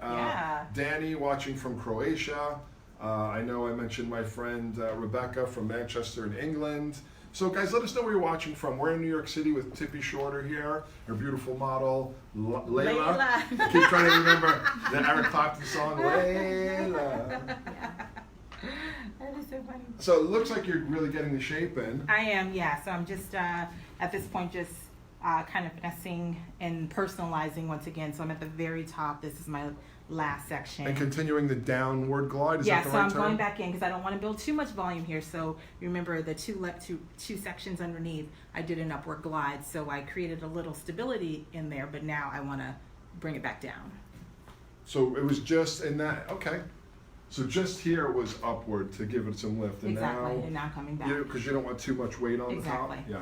Danny watching from Croatia. I know I mentioned my friend Rebecca from Manchester in England. So guys, let us know where you're watching from. We're in New York City with Tippy Shorter here, our beautiful model, Layla. I keep trying to remember the Eric Clapton song, Layla. That is so funny. So it looks like you're really getting the shape in. I am, yeah. So I'm just, at this point, just kind of finessing and personalizing once again. So I'm at the very top. This is my last section. And continuing the downward glide, is that the so right I'm term? going back in because I don't want to build too much volume here. So remember the two sections underneath, I did an upward glide. So I created a little stability in there, but now I want to bring it back down. So it was just in that, okay. So just here it was upward to give it some lift. And Exactly, now, and now coming back. because you don't want too much weight on Exactly. the top. Yeah.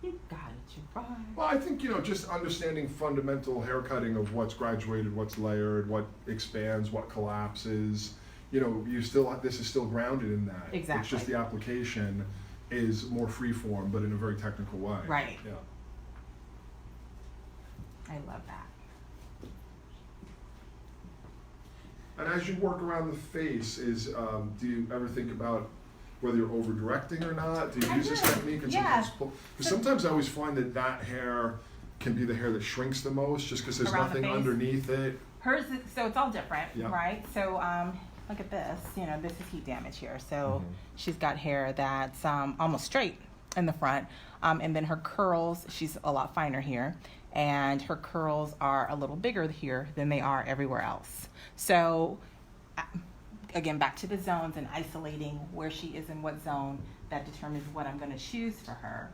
You got it, you're right. Well, I think, just understanding fundamental haircutting of what's graduated, what's layered, what expands, what collapses, this is still grounded in that. Exactly. It's just the application is more freeform, but in a very technical way. Right. Yeah. I love that. And as you work around the face, do you ever think about whether you're over directing or not? Do you use this technique? And Yeah. Because sometimes I always find that hair can be the hair that shrinks the most, just because there's Around the nothing face? underneath it. Hers, so it's all different, Yeah. right? So look at this. This is heat damage here. So she's got hair that's almost straight in the front, and then her curls. She's a lot finer here, and her curls are a little bigger here than they are everywhere else. So again, back to the zones and isolating where she is in what zone, that determines what I'm going to choose for her.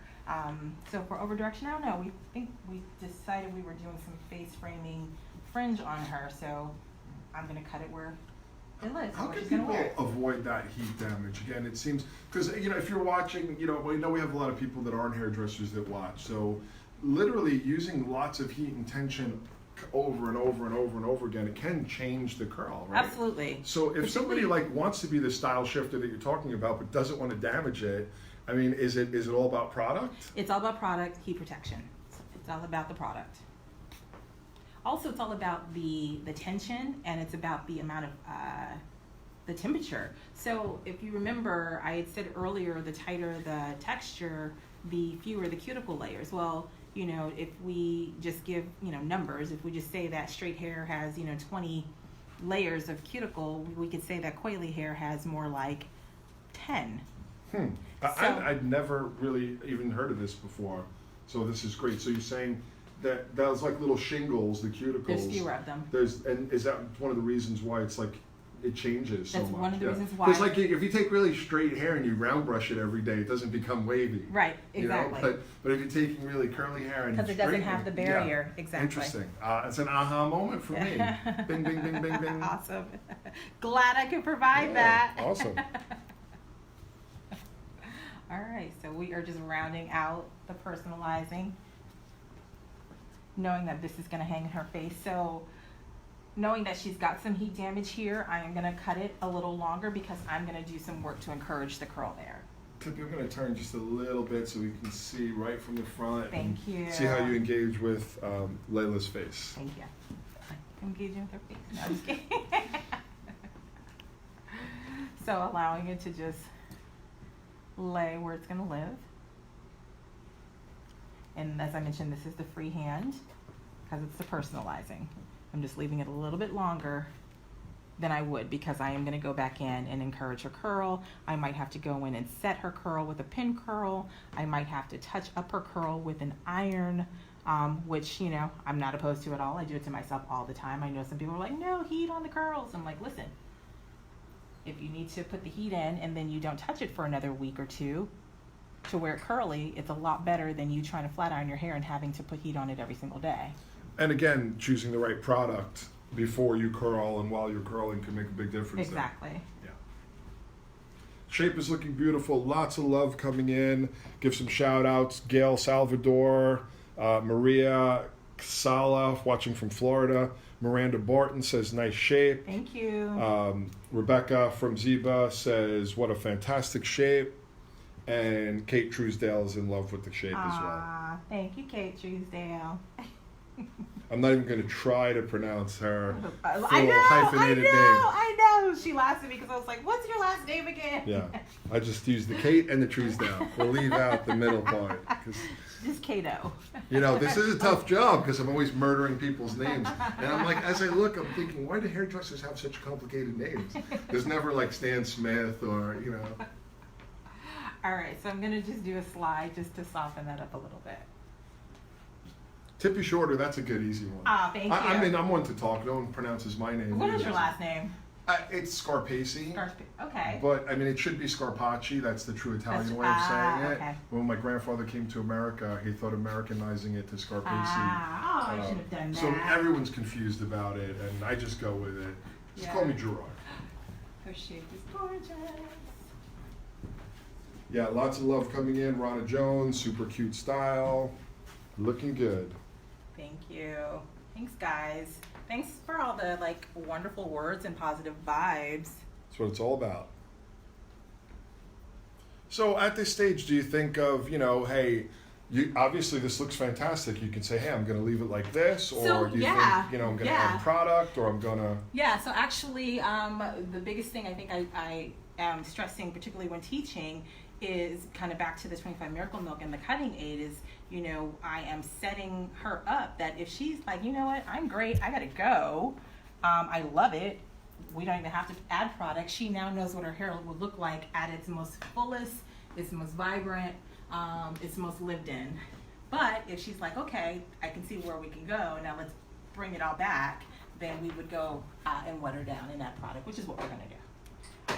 So for over direction, I don't know. We decided we were doing some face framing fringe on her, so I'm going to cut it where it lives. How where can she's gonna people wear it. avoid that heat damage? Again, it seems, because, if you're watching, we know we have a lot of people that aren't hairdressers that watch. So literally using lots of heat and tension over and over and over and over again, it can change the curl, right? Absolutely. So if somebody wants to be the style shifter that you're talking about, but doesn't want to damage it, I mean, is it all about product? It's all about product, heat protection. It's all about the product. Also, it's all about the tension, and it's about the amount of the temperature. So if you remember, I had said earlier, the tighter the texture, the fewer the cuticle layers. Well, if we just give, numbers, if we just say that straight hair has, 20 layers of cuticle, we could say that coily hair has more like 10. I'd never really even heard of this before. So this is great. So you're saying that those like little shingles, the cuticles. There's fewer of them. And is that one of the reasons why it's like it changes so That's much. one of the reasons why. Because like if you take really straight hair and you round brush it every day, it doesn't become wavy. Right, You know? exactly. But if you're taking really curly hair and Because it doesn't have the straightening- barrier, exactly. Interesting. It's an aha moment for me. Bing, bing, bing, bing, bing. Awesome. Glad I could provide Yeah, that. awesome. All right, so we are just rounding out the personalizing, knowing that this is going to hang in her face. So knowing that she's got some heat damage here, I am going to cut it a little longer because I'm going to do some work to encourage the curl there. Tippy, I'm going to turn just a little bit so we can see right from the front. Thank and you. See how you engage with Layla's face. Thank you. Engaging with her face. No, I'm just kidding. So allowing it to just lay where it's going to live. And as I mentioned, this is the free hand because it's the personalizing. I'm just leaving it a little bit longer than I would because I am going to go back in and encourage her curl. I might have to go in and set her curl with a pin curl. I might have to touch up her curl with an iron, which, you know, I'm not opposed to at all. I do it to myself all the time. I know some people are like, no, heat on the curls. I'm like, listen, if you need to put the heat in and then you don't touch it for another week or two to wear it curly, it's a lot better than you trying to flat iron your hair and having to put heat on it every single day. And again, choosing the right product before you curl and while you're curling can make a big difference. Exactly. There. Yeah. Shape is looking beautiful. Lots of love coming in. Give some shout outs. Gail Salvador, Maria Sala, watching from Florida. Miranda Barton says, nice shape. Thank you. Rebecca from Ziba says, what a fantastic shape. And Kate Truesdale is in love with the shape as well. Thank you, Kate Truesdale. I'm not even going to try to pronounce her full I hyphenated name. know. She laughed at me because I was like, what's your last name again? Yeah, I just used the Kate and the Truesdale. We'll leave out the middle part. Just Kato. You know, this is a tough job because I'm always murdering people's names. And I'm like, as I look, I'm thinking, why do hairdressers have such complicated names? There's never like Stan Smith or, you know. All right, so I'm going to just do a slide just to soften that up a little bit. Tippy Shorter, that's a good, easy one. Thank you. I mean, I'm one to talk. No one pronounces my name. What is your last name? It's Scarpacci. Okay. But, I mean, it should be Scarpacci. That's the true Italian way of saying it. Okay. When my grandfather came to America, he thought Americanizing it to Scarpacci. I should have done that. So everyone's confused about it, and I just go with it. Just call me Gerard. Her shape is gorgeous. Yeah, lots of love coming in. Ronna Jones, super cute style. Looking good. Thank you. Thanks, guys. Thanks for all the wonderful words and positive vibes. That's what it's all about. So at this stage, do you think of, hey, obviously this looks fantastic. You can say, hey, I'm going to leave it like this, or do you think, I'm going to add product, or I'm going to... Yeah, so actually the biggest thing I think I am stressing, particularly when teaching, is kind of back to the 25 Miracle Milk and the cutting aid is, I am setting her up that if she's like, you know what, I'm great, I gotta go, I love it, we don't even have to add product, she now knows what her hair would look like at its most fullest, its most vibrant, its most lived in. But if she's like, okay, I can see where we can go, now let's bring it all back, then we would go and wet her down in that product, which is what we're gonna do.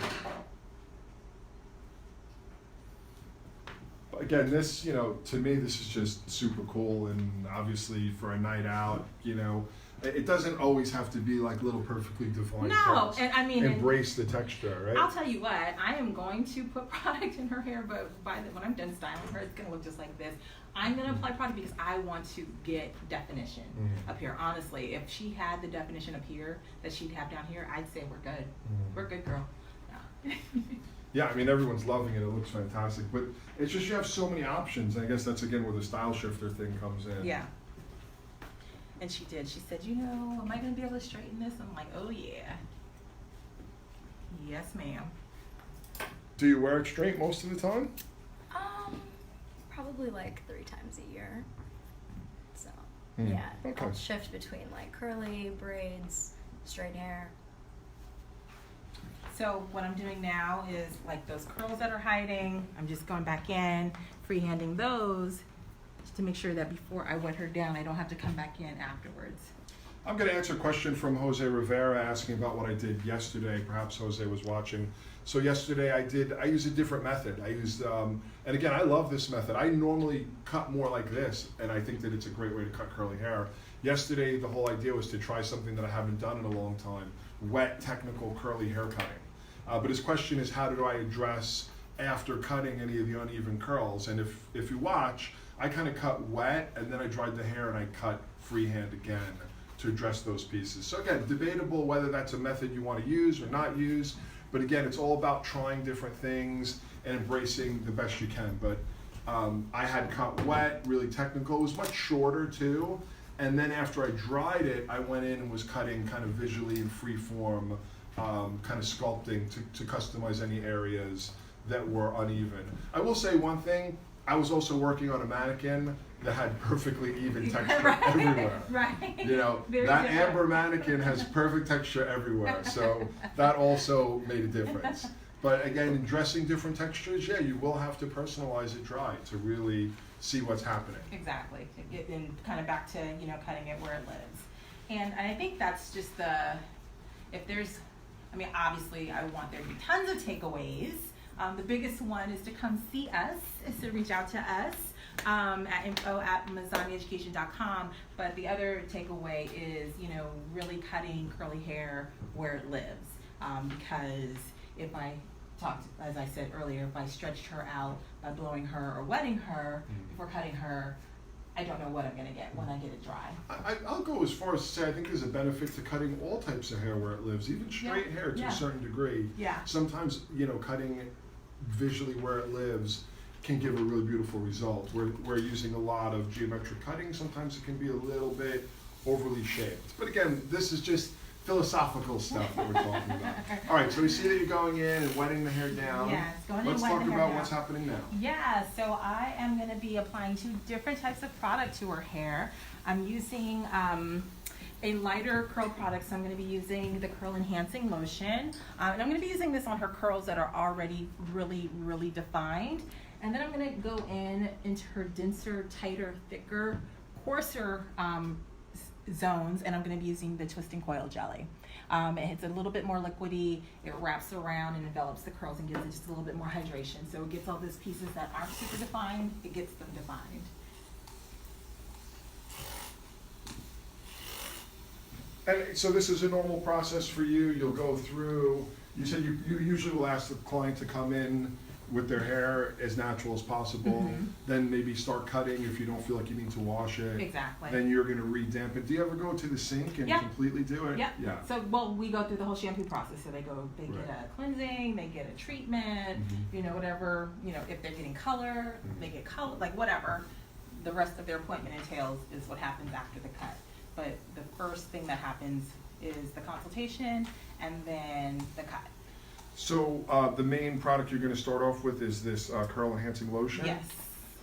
Again, this, to me, this is just super cool, and obviously for a night out, it doesn't always have to be like little perfectly defined curls. And I mean, embrace the texture, right? I'll tell you what, I am going to put product in her hair, but when I'm done styling her, it's gonna look just like this. I'm gonna apply product because I want to get definition up here. Honestly, if she had the definition up here that she'd have down here, I'd say we're good. We're good, girl. Yeah. Yeah, I mean, everyone's loving it. It looks fantastic. But it's just you have so many options. I guess that's, again, where the style shifter thing comes in. Yeah. And she did. She said, am I going to be able to straighten this? I'm like, oh, yeah. Yes, ma'am. Do you wear it straight most of the time? Probably 3 times a year. So, Okay. I'll shift between curly, braids, straight hair. So what I'm doing now is those curls that are hiding, I'm just going back in, freehanding those just to make sure that before I wet her down, I don't have to come back in afterwards. I'm going to answer a question from Jose Rivera asking about what I did yesterday. Perhaps Jose was watching. So yesterday I used a different method. I used, and again, I love this method. I normally cut more like this, and I think that it's a great way to cut curly hair. Yesterday, the whole idea was to try something that I haven't done in a long time, wet, technical curly hair cutting. But his question is, how do I address after cutting any of the uneven curls? And if you watch, I kind of cut wet, and then I dried the hair and I cut freehand again to address those pieces. So again, debatable whether that's a method you want to use or not use, but again, it's all about trying different things and embracing the best you can. But I had cut wet, really technical. It was much shorter too, and then after I dried it, I went in and was cutting kind of visually in free form, kind of sculpting to customize any areas that were uneven. I will say one thing, I was also working on a mannequin that had perfectly even texture Right. everywhere. Right. You know, Very that different. amber mannequin has perfect texture everywhere, so that also made a difference. But again, in dressing different textures, yeah, you will have to personalize it dry to really see what's happening. Exactly. And kind of back to, cutting it where it lives. And I think that's just if there's, obviously I want there to be tons of takeaways. The biggest one is to come see us, is to reach out to us at info@mazzanieducation.com. But the other takeaway is, really cutting curly hair where it lives. Because if I talked, as I said earlier, if I stretched her out by blowing her or wetting her before cutting her, I don't know what I'm going to get when I get it dry. I'll go as far as to say I think there's a benefit to cutting all types of hair where it lives, even straight hair to a certain degree. Yeah. Sometimes, cutting it visually where it lives can give a really beautiful result. We're using a lot of geometric cutting. Sometimes it can be a little bit overly shaped. But again, this is just philosophical stuff that we're talking about. All right, so we see that you're going in and wetting the hair down. Yes, going in and Let's wetting talk the hair about down. what's happening now. Yeah, so I am going to be applying 2 different types of product to her hair. I'm using a lighter curl product, so I'm going to be using the Curl Enhancing Lotion. And I'm going to be using this on her curls that are already really, really defined. And then I'm going to go into her denser, tighter, thicker, coarser zones, and I'm going to be using the Twisting Coil Jelly. It's a little bit more liquidy, it wraps around and envelops the curls and gives it just a little bit more hydration. So it gets all those pieces that aren't super defined, it gets them defined. And so this is a normal process for you. You'll go through, you said you usually will ask the client to come in with their hair as natural as possible, then maybe start cutting if you don't feel like you need to wash it. Exactly. Then you're going to re-damp it. Do you ever go to the sink and completely do it? Yeah. Yeah. So, we go through the whole shampoo process. So they get a cleansing, they get a treatment, whatever, if they're getting color, they get color, like whatever. The rest of their appointment entails is what happens after the cut. But the first thing that happens is the consultation and then the cut. So the main product you're going to start off with is this curl enhancing lotion? Yes.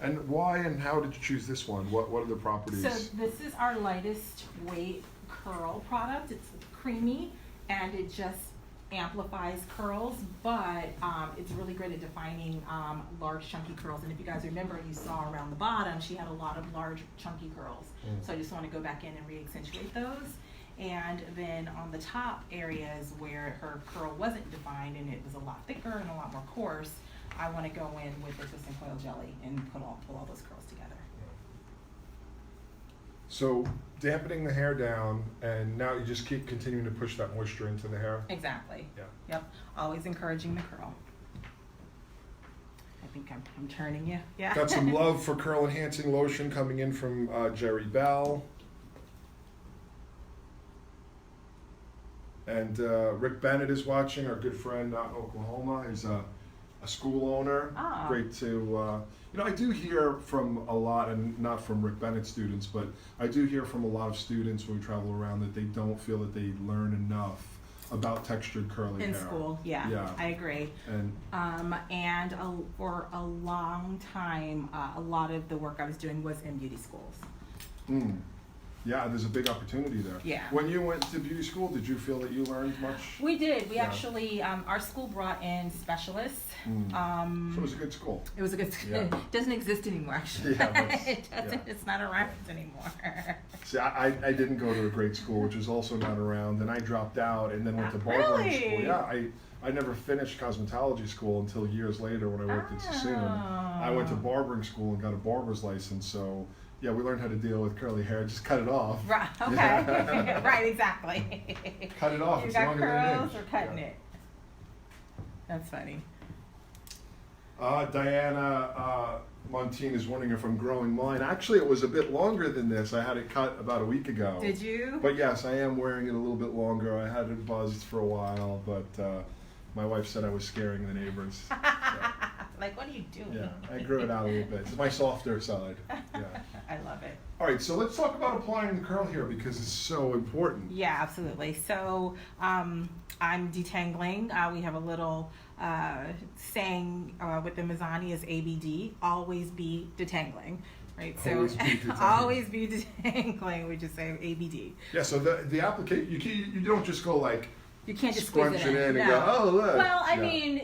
And why and how did you choose this one? What are the properties? So this is our lightest weight curl product. It's creamy and it just amplifies curls, but it's really great at defining large chunky curls. And if you guys remember, you saw around the bottom, she had a lot of large chunky curls. So I just want to go back in and re-accentuate those. And then on the top areas where her curl wasn't defined and it was a lot thicker and a lot more coarse, I want to go in with the Twisting Coil Jelly and pull all those curls together. So dampening the hair down, and now you just keep continuing to push that moisture into the hair? Exactly. Yeah. Yep. Always encouraging the curl. I think I'm turning you. Yeah. Got some love for curl enhancing lotion coming in from Jerry Bell. And Rick Bennett is watching, our good friend out in Oklahoma. He's a school owner. Ah. Great to, I do hear from a lot, and not from Rick Bennett students, but I do hear from a lot of students when we travel around that they don't feel that they learn enough about textured curly In hair. school, yeah, I agree. And For a long time, a lot of the work I was doing was in beauty schools. Yeah, there's a big opportunity there. Yeah. When you went to beauty school, did you feel that you learned much? We did. We Yeah. actually, our school brought in specialists. So it was a good school. It was a good school. Yeah. It doesn't exist anymore, actually. Yeah, that's- It doesn't. yeah. It's not around anymore. See, I didn't go to a great school, which is also not around, and I dropped out and then went to barbering Really? school. Yeah, I never finished cosmetology school until years later when I worked at Sassoon. I went to barbering school and got a barber's license, so yeah, we learned how to deal with curly hair. Just cut it off. Right. Okay. Yeah. Right. Exactly. Cut it off. You It's got longer than an curls inch. or cutting Yeah. it. That's funny. Diana Montine is wondering if I'm growing mine. Actually, it was a bit longer than this. I had it cut about a week ago. Did you? But yes, I am wearing it a little bit longer. I had it buzzed for a while, but my wife said I was scaring the neighbors. So, Like, what are you doing? yeah, I grew it out a little bit. It's my softer side. Yeah. I love it. All right, so let's talk about applying the curl here because it's so important. Yeah, absolutely. So I'm detangling. We have a little saying with the Mizani is ABD, always be detangling. Right, so Always be detangling. always be detangling. We just say ABD. Yeah, so the application, you don't just go like, You can't just squeeze scrunch it it in no. and go, oh, look. Well, I Yeah. mean,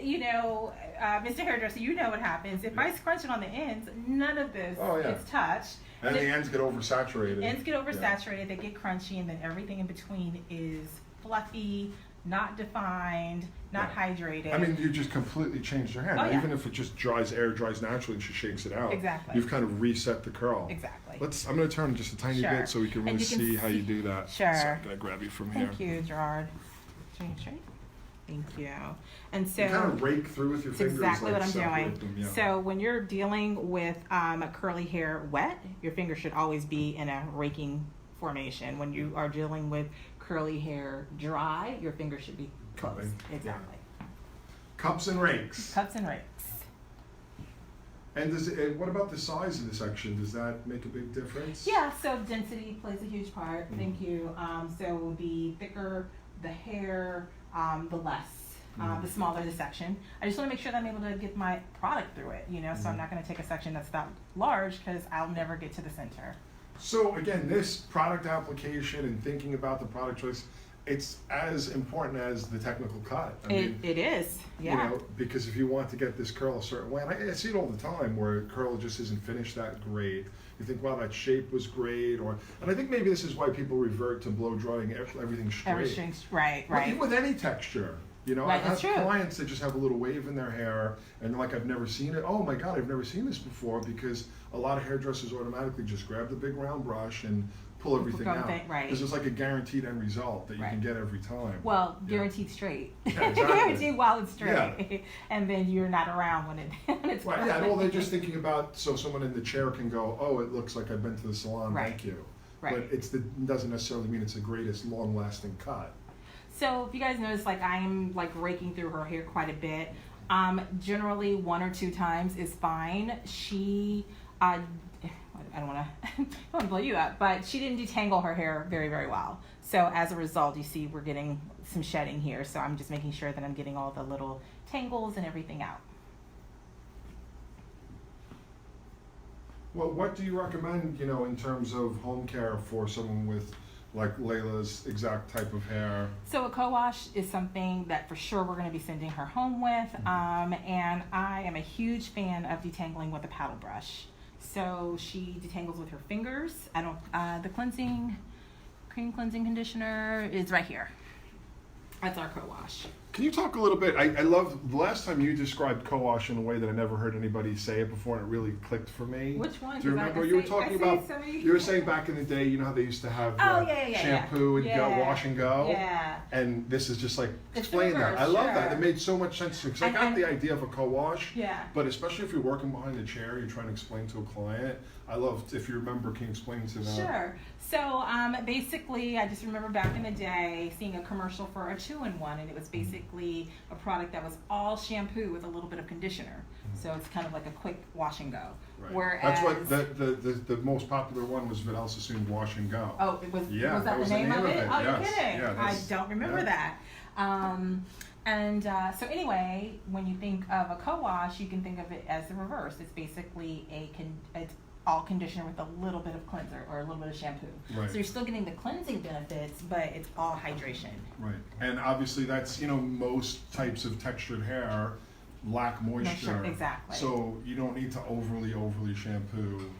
Mr. Hairdresser, you know what happens. If I scrunch it on the ends, none of this Oh, yeah. gets touched. And the ends get oversaturated. Ends get oversaturated, they get crunchy, and then everything in between is fluffy, not defined, not Yeah. hydrated. I mean, you just completely changed your hair. Oh, Now, yeah. even if it just air dries naturally and she shakes it out. Exactly. You've kind of reset the curl. Exactly. I'm going to turn just a tiny Sure. bit so we can And really you can see how you see- do that. Sure. So I'm going to grab you from here. Thank you, Gerard. Straight. Thank you. And so You kind of rake through with your that's fingers. exactly like what I'm separate doing. them, yeah. So when you're dealing with curly hair wet, your fingers should always be in a raking formation. When you are dealing with curly hair dry, your fingers should be closed. Cutting, yeah. Exactly. Cups and rakes. Cups and rakes. And what about the size of the section? Does that make a big difference? Yeah, so density plays a huge part. Thank you. So the thicker the hair, the less, the smaller the section. I just want to make sure that I'm able to get my product through it, so I'm not going to take a section that's that large because I'll never get to the center. So again, this product application and thinking about the product choice, it's as important as the technical cut. I mean, It is, yeah. Because if you want to get this curl a certain way, and I see it all the time where curl just isn't finished that great. You think, wow, that shape was great, and I think maybe this is why people revert to blow drying everything straight. Everything's right. Even with any texture. Right, I have that's true. clients that just have a little wave in their hair and they're like, I've never seen it. Oh my God, I've never seen this before, because a lot of hairdressers automatically just grab the big round brush and pull everything out. Right. Because it's like a guaranteed end result that you can get every time. Well, Yeah. guaranteed straight. Yeah, exactly. Guaranteed while it's straight. Yeah. And then you're not around when it's Right, yeah, well, they're just thinking about, so someone in the chair can go, oh, it looks like I've been to the salon, Right. thank you. Right. But it doesn't necessarily mean it's the greatest long-lasting cut. So if you guys notice, I'm raking through her hair quite a bit. Generally 1 or 2 times is fine. She, I don't want to blow you up, but she didn't detangle her hair very, very well. So as a result, you see we're getting some shedding here. So I'm just making sure that I'm getting all the little tangles and everything out. Well, what do you recommend, in terms of home care for someone with like Layla's exact type of hair? So a co-wash is something that for sure we're going to be sending her home with, and I am a huge fan of detangling with a paddle brush. So she detangles with her fingers. The cream cleansing conditioner is right here. That's our co-wash. Can you talk a little bit? I love the last time you described co-wash in a way that I never heard anybody say it before, and it really clicked for me. Which one? Do you 'Cause I remember? You were say- talking I say about. so many You were saying back in the day, how they used to have yeah. shampoo and go wash and go. Yeah. And this is just like It's explain the that. reverse, I love that. sure. It made so much sense to me because I got And- the idea of a co-wash. Yeah. But especially if you're working behind the chair, you're trying to explain to a client. I love, if you remember, can you explain to them? Sure. So basically, I just remember back in the day seeing a commercial for a 2-in-1, and it was basically a product that was all shampoo with a little bit of conditioner. So it's kind of like a quick wash and go. Right. Whereas That's what the most popular one was, Vidal Sassoon Wash and Go. Oh, it was. Yeah, was that was the name of it? Oh, yes. you're kidding! Yeah, I don't remember yeah. that. So anyway, when you think of a co-wash, you can think of it as the reverse. It's basically all conditioner with a little bit of cleanser or a little bit of shampoo. Right. So you're still getting the cleansing benefits, but it's all hydration. Right, and obviously that's, most types of textured hair lack moisture. Exactly. So you don't need to overly shampoo.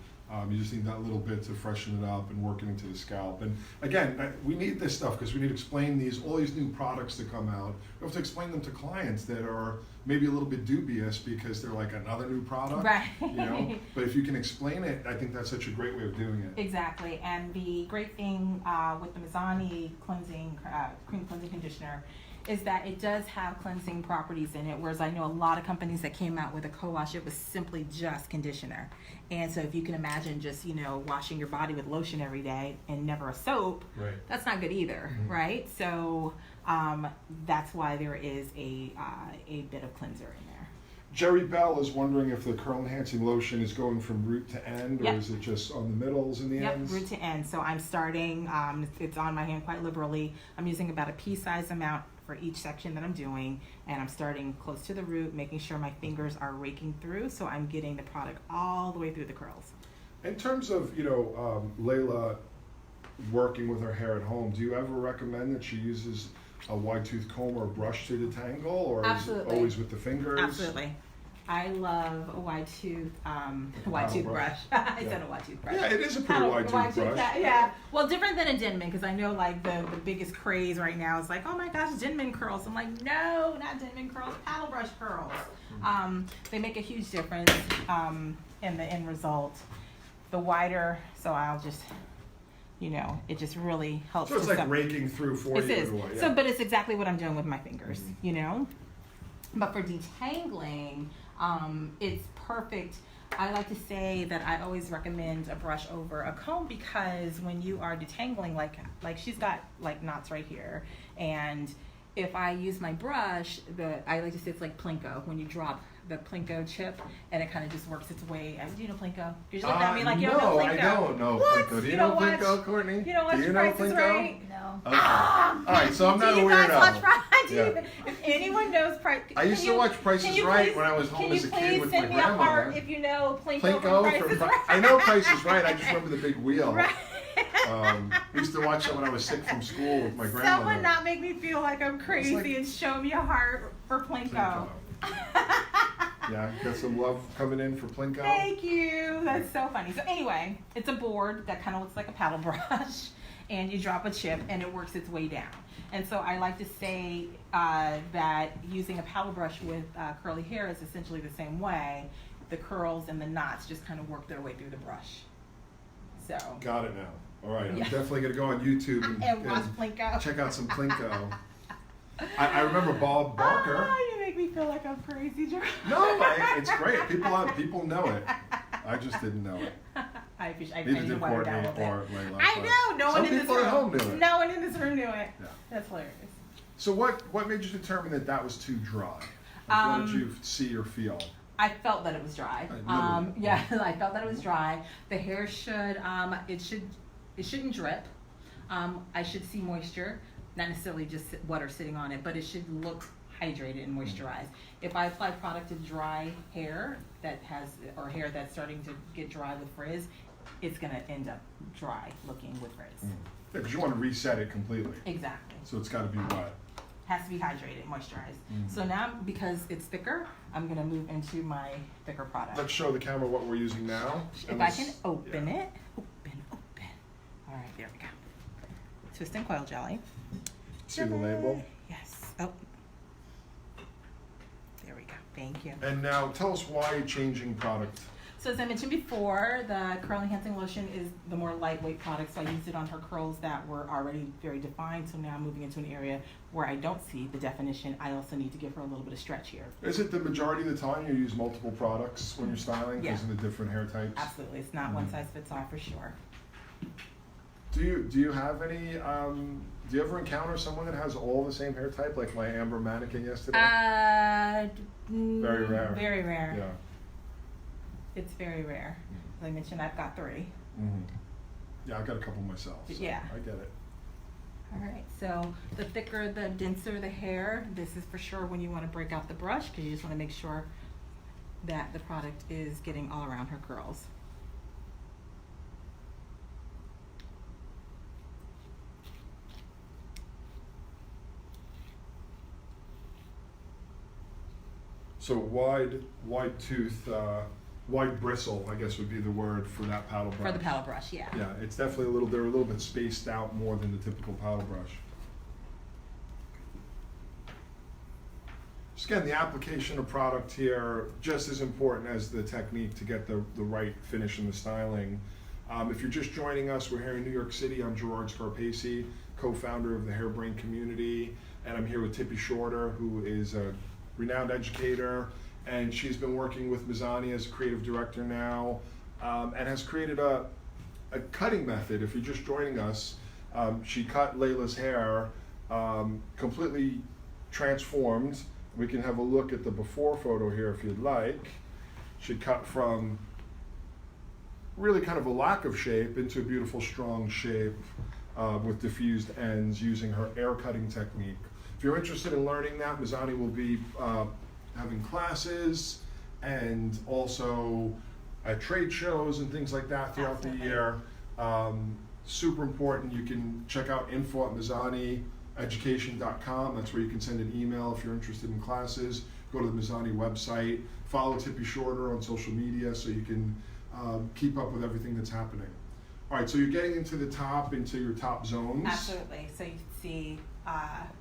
You just need that little bit to freshen it up and work it into the scalp. And again, we need this stuff because we need to explain all these new products that come out. We have to explain them to clients that are maybe a little bit dubious because they're like another new product. Right. But if you can explain it, I think that's such a great way of doing it. Exactly. And the great thing with the Mizani cleansing cream cleansing conditioner is that it does have cleansing properties in it, whereas I know a lot of companies that came out with a co-wash, it was simply just conditioner. And so if you can imagine just, washing your body with lotion every day and never a soap, Right. that's not good either, right? So that's why there is a bit of cleanser in there. Jerry Bell is wondering if the curl enhancing lotion is going from root to end, or Yep. is it just on the middles and the ends? Yep, root to end. So I'm starting, it's on my hand quite liberally. I'm using about a pea-sized amount for each section that I'm doing, and I'm starting close to the root, making sure my fingers are raking through, so I'm getting the product all the way through the curls. In terms of, Layla working with her hair at home, do you ever recommend that she uses a wide tooth comb or a brush to detangle, or Absolutely. is it always with the fingers? Absolutely. I love a wide tooth, brush. I said a wide tooth brush. Yeah, it is a pretty wide tooth brush. Yeah. Well, different than a Denman, because I know like the biggest craze right now is like, oh my gosh, Denman curls. I'm like, no, not Denman curls, paddle brush curls. They make a huge difference in the end result. The wider, so I'll just, it just really helps. So it's like raking through for you. It is. Yeah. So, but it's exactly what I'm doing with my fingers, But for detangling, it's perfect. I like to say that I always recommend a brush over a comb, because when you are detangling, like she's got like knots right here, and if I use my brush, I like to say it's like Plinko, when you drop the Plinko chip and it kind of just works its way. Do you know Plinko? You're just looking at me like you don't know Plinko. No, I don't know What? Plinko. Do you know Plinko, Courtney? You don't watch Do you know Price is Plinko? Right? No. Okay. All right, so I'm not a Do you guys weirdo. watch Price? Yeah. If anyone knows Price, I used to watch Price is Right when I was home as a kid with my Can you please send me a heart grandmother. if you know Plinko Plinko from Price is Right? I know Price is Right. I just remember the big wheel. Right. I used to watch that when I was sick from school with my grandmother. Someone not make me feel like I'm crazy and show me a heart for Plinko. Yeah, got some love coming in for Plinko. Thank you. That's so funny. So anyway, it's a board that kind of looks like a paddle brush, and you drop a chip and it works its way down. And so I like to say that using a paddle brush with curly hair is essentially the same way. The curls and the knots just kind of work their way through the brush. So. Got it now. All right, I'm Yeah. definitely going to go on YouTube And watch Plinko. check out some Plinko. I remember Bob Barker. Oh, you make me feel like I'm crazy, Joe. No, it's great. People know it. I just didn't know it. I appreciate. I Neither need to did water Courtney down a little or bit. Layla. I know. No one in this people room. at home knew it. No one in this room knew it. Yeah. That's hilarious. So what made you determine that was too dry? Like, what did you see or feel? I felt that it was dry. Yeah, I felt that it was dry. The hair should it shouldn't drip. I should see moisture, not necessarily just water sitting on it, but it should look hydrated and moisturized. If I apply product to dry hair or hair that's starting to get dry with frizz, it's gonna end up dry looking with frizz. Yeah, because you want to reset it completely. Exactly. So it's got to be wet. Has to be hydrated, moisturized. So now, because it's thicker, I'm gonna move into my thicker product. Let's show the camera what we're using now. If I can open it. Open. All right, there we go. Twist and coil jelly. See the label? Yes. Oh. There we go. Thank you. And now tell us why you're changing product. So as I mentioned before, the curl enhancing lotion is the more lightweight product. So I used it on her curls that were already very defined. So now I'm moving into an area where I don't see the definition. I also need to give her a little bit of stretch here. Is it the majority of the time you use multiple products when you're styling Yeah. because of the different hair types? Absolutely. It's not one size fits all for sure. Do you have any? Do you ever encounter someone that has all the same hair type, like my Amber mannequin yesterday? Very rare. Very rare. Yeah. It's very rare. As I mentioned, I've got 3. Mm-hmm. Yeah, I got a couple myself. So Yeah. I get it. All right, so the thicker, the denser the hair, this is for sure when you want to break out the brush, because you just want to make sure that the product is getting all around her curls. So wide tooth, wide bristle, I guess would be the word for that paddle brush. For the paddle brush, yeah. Yeah, it's definitely they're a little bit spaced out more than the typical paddle brush. Just again, the application of product here, just as important as the technique to get the right finish and the styling. If you're just joining us, we're here in New York City. I'm Gerard Scarpese, co-founder of the Hairbrain community, and I'm here with Tippy Shorter, who is a renowned educator, and she's been working with Mizani as a creative director now, and has created a cutting method. If you're just joining us, she cut Layla's hair, completely transformed. We can have a look at the before photo here if you'd like. She cut from really kind of a lack of shape into a beautiful strong shape with diffused ends using her air cutting technique. If you're interested in learning that, Mizani will be having classes and also at trade shows and things like that throughout the year. Super important. You can check out info@MizaniEducation.com. That's where you can send an email if you're interested in classes. Go to the Mizani website. Follow Tippy Shorter on social media so you can keep up with everything that's happening. All right, so you're getting into your top zones. Absolutely. So you can see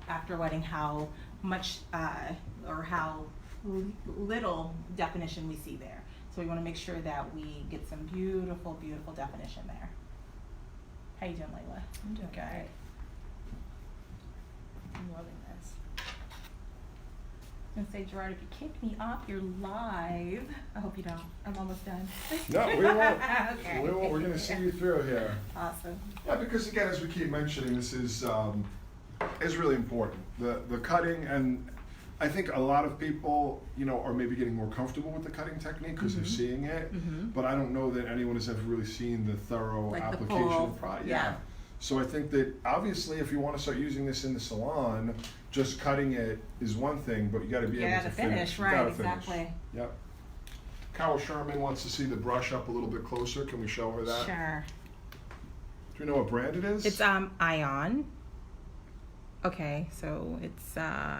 after wetting how much or how little definition we see there. So we want to make sure that we get some beautiful, beautiful definition there. How you doing, Layla? I'm doing Good. great. I'm loving this. I'm gonna say, Gerard, if you kick me off, you're live. I hope you don't. I'm almost done. No, we won't. Okay. We won't. We're going to see you through here. Awesome. Yeah, because again, as we keep mentioning, this is really important. The cutting, and I think a lot of people, are maybe getting more comfortable with the cutting technique because they're seeing it. But I don't know that anyone has ever really seen the thorough Like the application full- of product. yeah. So I think that obviously, if you want to start using this in the salon, just cutting it is one thing, but you got to be You able gotta to finish, You right? gotta Exactly. Finish. Yep. Carol Sherman wants to see the brush up a little bit closer. Can we show her that? Sure. Do you know what brand it is? It's Ion. Okay, so it's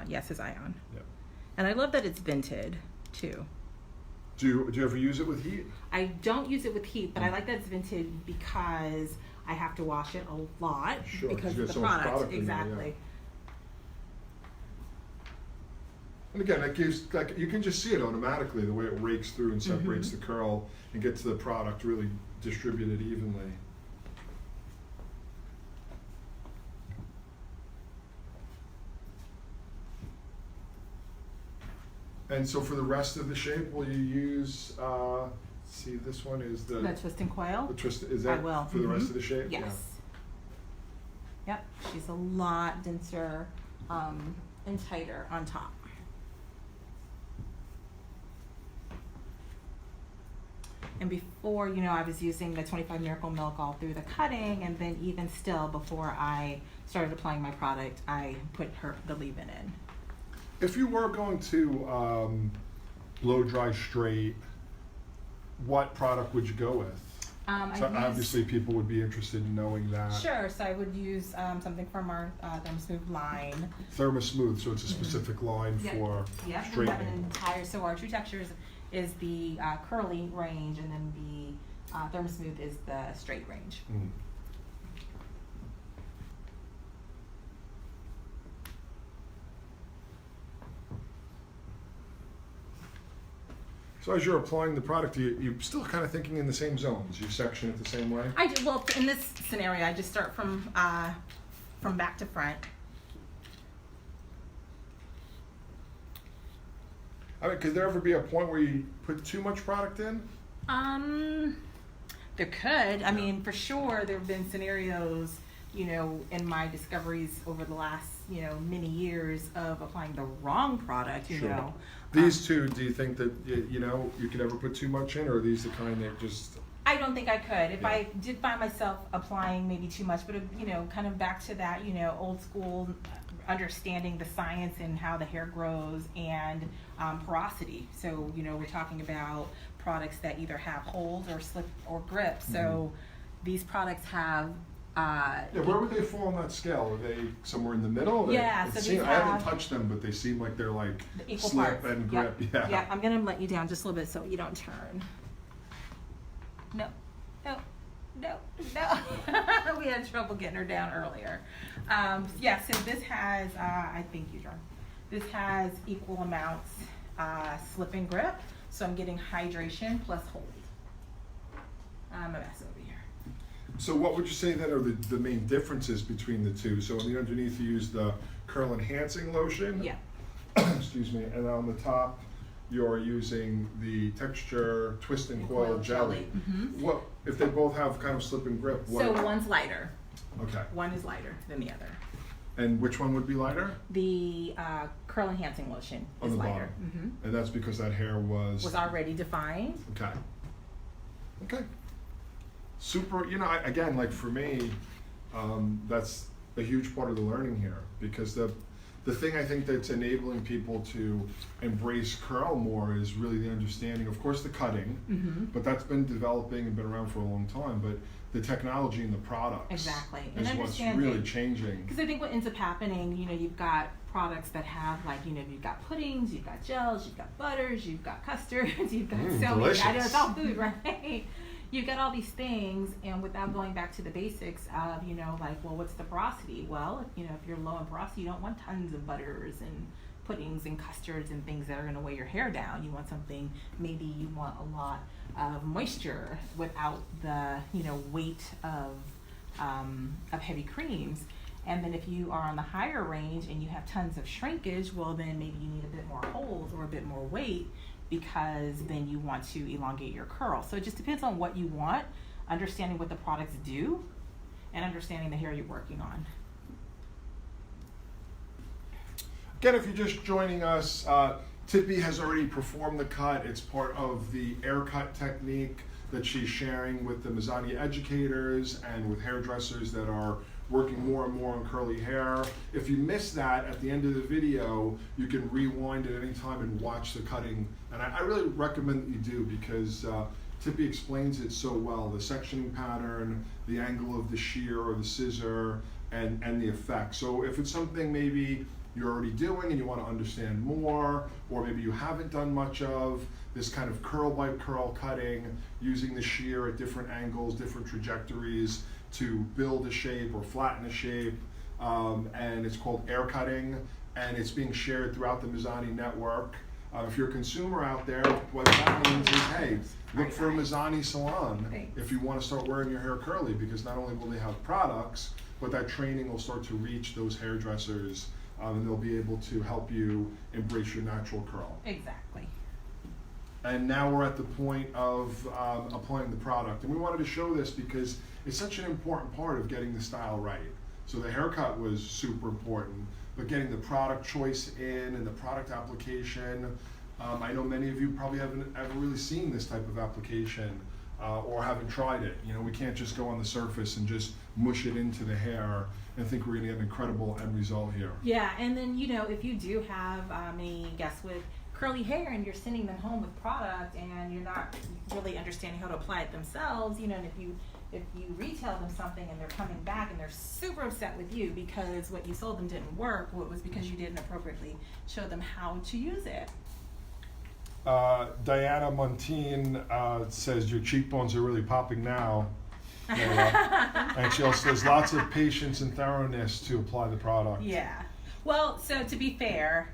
yes, it's Ion. Yep. And I love that it's vented too. Do you ever use it with heat? I don't use it with heat, but I like that it's vented because I have to wash it a lot Sure, because you of get the so much product. product in there, yeah. Exactly. And again, that gives, like, you can just see it automatically, the way it rakes through and separates the curl and gets the product really distributed evenly. And so for the rest of the shape, will you use, see, this one is the twist and coil? twist, is I that will. for the rest of the shape? Yes. Yep, she's a lot denser and tighter on top. And before, I was using the 25 Miracle Milk all through the cutting, and then even still, before I started applying my product, I put the leave-in in. If you were going to blow dry straight, what product would you go with? So obviously people would be interested in knowing that. Sure, so I would use something from our ThermoSmooth line. ThermoSmooth, so it's a specific line for We have straightening. an entire, so our True Textures is the curly range, and then the ThermoSmooth is the straight range. Mm. So as you're applying the product, you're still kind of thinking in the same zones. You section it the same way? I do, well, in this scenario, I just start from back to front. I mean, could there ever be a point where you put too much product in? There could. I mean, for sure, there have been scenarios, in my discoveries over the last, many years of applying the wrong product, you Sure. know. These two, do you think that, you could ever put too much in, or are these the kind that just... I don't think I could. If Yeah. I did find myself applying maybe too much, but kind of back to that, old school understanding the science and how the hair grows and porosity. So, we're talking about products that either have holes or slip or grip. So these products have Yeah, where would they fall on that scale? Are they somewhere in the middle? Yeah, so these I haven't have- touched them, but they seem like they're like The equal slip parts. and Yep. grip. Yeah. Yeah, I'm gonna let you down just a little bit so you don't turn. No, no, no, no. We had trouble getting her down earlier. Yeah, so this has, I think you John. This has equal amounts slip and grip, so I'm getting hydration plus hold. I'm a mess over here. So what would you say that are the main differences between the two? So on the underneath you use the curl enhancing lotion. Yeah. Excuse me. And on the top you're using the texture twist and coil jelly. Mhm. What if they both have kind of slip and grip? So one's lighter. Okay. One is lighter than the other. And which one would be lighter? The curl enhancing lotion On is the lighter. bottom. And that's because that hair was already defined. Okay. Okay. Super, again, like for me, that's a huge part of the learning here, because the thing I think that's enabling people to embrace curl more is really the understanding, of course, the cutting, but that's been developing and been around for a long time, but the technology and the products Exactly. is And what's understanding. really changing. Because I think what ends up happening, you've got products that have you've got puddings, you've got gels, you've got butters, you've got custards, you've got so many. I know it's all food, right? You've got all these things, and without going back to the basics of, well, what's the porosity? Well, if you're low in porosity, you don't want tons of butters and puddings and custards and things that are going to weigh your hair down. You want something, maybe you want a lot of moisture without the, weight of heavy creams. And then if you are on the higher range and you have tons of shrinkage, well, then maybe you need a bit more hold or a bit more weight, because then you want to elongate your curl. So it just depends on what you want, understanding what the products do, and understanding the hair you're working on. Again, if you're just joining us, Tippy has already performed the cut. It's part of the air cut technique that she's sharing with the Mizani educators and with hairdressers that are working more and more on curly hair. If you missed that at the end of the video, you can rewind at any time and watch the cutting. And I really recommend that you do, because Tippy explains it so well. The sectioning pattern, the angle of the shear or the scissor, and the effect. So if it's something maybe you're already doing and you want to understand more, or maybe you haven't done much of, this kind of curl by curl cutting, using the shear at different angles, different trajectories to build a shape or flatten a shape, and it's called air cutting, and it's being shared throughout the Mizani network. If you're a consumer out there, what that means is, hey, look for a Mizani salon if you want to start wearing your hair curly, because not only will they have products, but that training will start to reach those hairdressers, and they'll be able to help you embrace your natural curl. Exactly. And now we're at the point of applying the product. And we wanted to show this because it's such an important part of getting the style right. So the haircut was super important, but getting the product choice in and the product application. I know many of you probably haven't ever really seen this type of application or haven't tried it. We can't just go on the surface and just mush it into the hair and think we're gonna get an incredible end result here. Yeah, and then, if you do have any guests with curly hair and you're sending them home with product and you're not really understanding how to apply it themselves, and if you retail them something and they're coming back and they're super upset with you because what you sold them didn't work, well, it was because you didn't appropriately show them how to use it. Diana Montine says your cheekbones are really popping now. And she also says lots of patience and thoroughness to apply the product. Yeah. Well, so to be fair,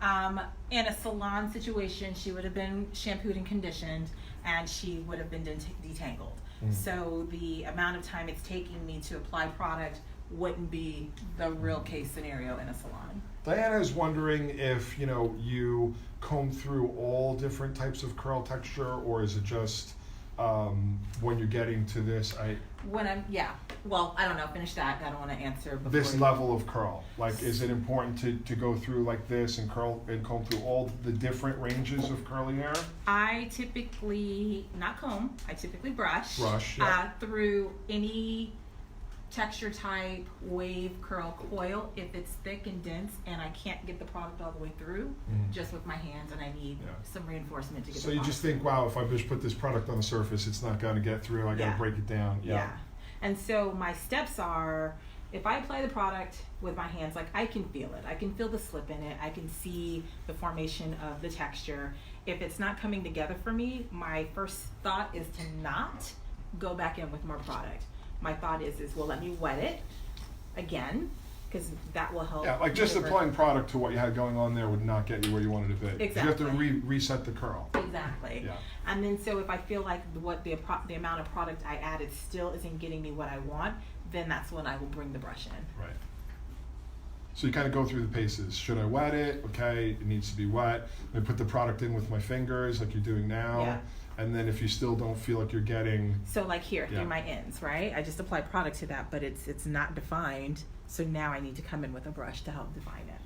in a salon situation, she would have been shampooed and conditioned, and she would have been detangled. So the amount of time it's taking me to apply product wouldn't be the real case scenario in a salon. Diana is wondering if you comb through all different types of curl texture, or is it just when you're getting to this? Well, I don't know. Finish that. I don't want to answer before. This level of curl, is it important to go through like this and comb through all the different ranges of curly hair? I typically not comb. I typically brush. Yeah. Through any texture type, wave, curl, coil. If it's thick and dense and I can't get the product all the way through, just with my hands, and I need some reinforcement to get. So you just think, wow, if I just put this product on the surface, it's not going to get through. I got to break it down. Yeah. And so my steps are, if I apply the product with my hands, like I can feel it. I can feel the slip in it. I can see the formation of the texture. If it's not coming together for me, my first thought is to not go back in with more product. My thought is well, let me wet it again, because that will help. Yeah, like just maneuver. applying product to what you had going on there would not get you where you wanted to be. Exactly. You have to reset the curl. Exactly. Yeah. And then so if I feel like the amount of product I added still isn't getting me what I want, then that's when I will bring the brush in. Right. So you kind of go through the paces. Should I wet it? Okay, it needs to be wet. I put the product in with my fingers like you're doing now. Yeah. And then if you still don't feel like you're getting... So like here, Yeah. through my ends, right? I just apply product to that, but it's not defined. So now I need to come in with a brush to help define it.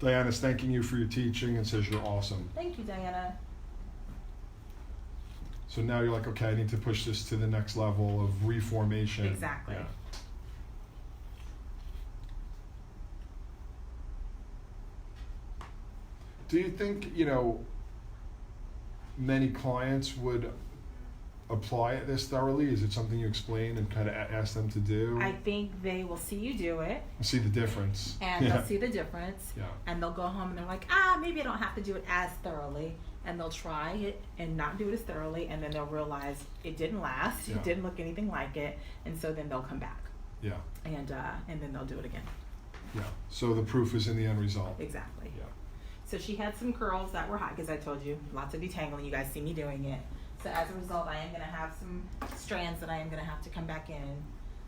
Diana's thanking you for your teaching and says you're awesome. Thank you, Diana. So now you're like, okay, I need to push this to the next level of reformation. Exactly. Yeah. Do you think, many clients would apply it this thoroughly? Is it something you explain and kind of ask them to do? I think they will see you do it, See the difference. and Yeah. they'll see the difference, Yeah. and they'll go home and they're like, maybe I don't have to do it as thoroughly, and they'll try it and not do it as thoroughly, and then they'll realize it didn't last, Yeah. it didn't look anything like it, and so then they'll come back, Yeah. and then they'll do it again. Yeah. So the proof is in the end result. Exactly. Yeah. So she had some curls that were high, because I told you, lots of detangling. You guys see me doing it. So as a result, I am going to have some strands that I am going to have to come back in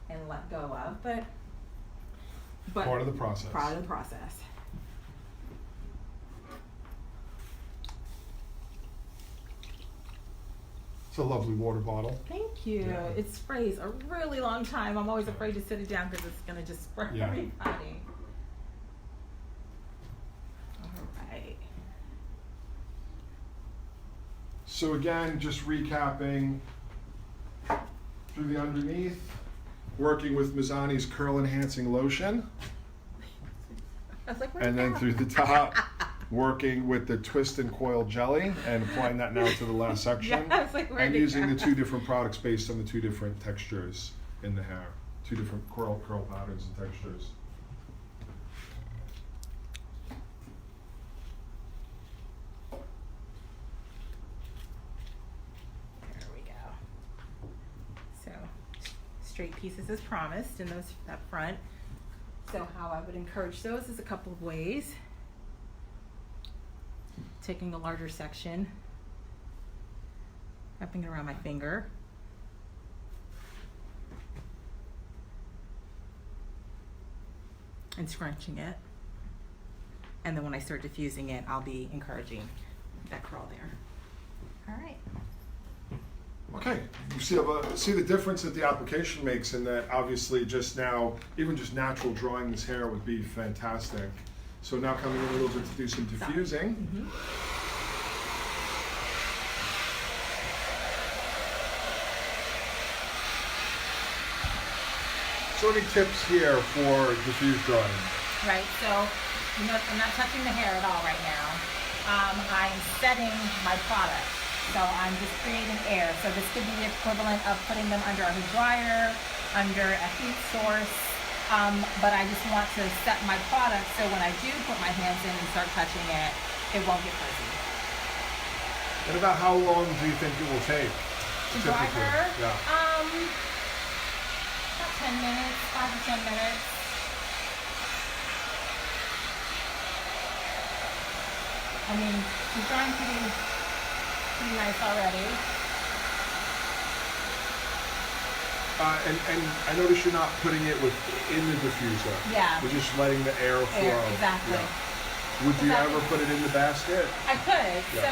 and let go of. But Part of the process. Part of the process. It's a lovely water bottle. Thank you. Yeah. It sprays a really long time. I'm always afraid to sit it down because it's going to just spray Yeah. everybody. All right. So again, just recapping through the underneath, working with Mizani's curl enhancing lotion, I was like, where'd and it then go? through the top, working with the twist and coil jelly and applying that now to the last section. Yeah, I was like, where'd and it using go? the two different products based on the two different textures in the hair, two different curl patterns and textures. There we go. So, straight pieces as promised in those up front. So how I would encourage those is a couple of ways. Taking a larger section, wrapping it around my finger. And scrunching it. And then when I start diffusing it, I'll be encouraging that curl there. All right. Okay, you see the difference that the application makes in that obviously just now, even just natural drawing this hair would be fantastic. So now coming in a little bit to do some diffusing. Mm-hmm. So any tips here for diffuse drawing? Right, so I'm not touching the hair at all right now. I'm setting my product. So I'm just creating air. So this could be the equivalent of putting them under a dryer, under a heat source. But I just want to set my product so when I do put my hands in and start touching it, it won't get fuzzy. And about how long do you think it will take? To dry typically? her, Yeah. about 10 minutes, 5 to 10 minutes. I mean, she's drying pretty nice already. And I notice you're not putting it in the diffuser. Yeah. You're just letting the air flow. Air, exactly. Yeah. Would you Exactly. ever put it in the basket? I could. Yeah. So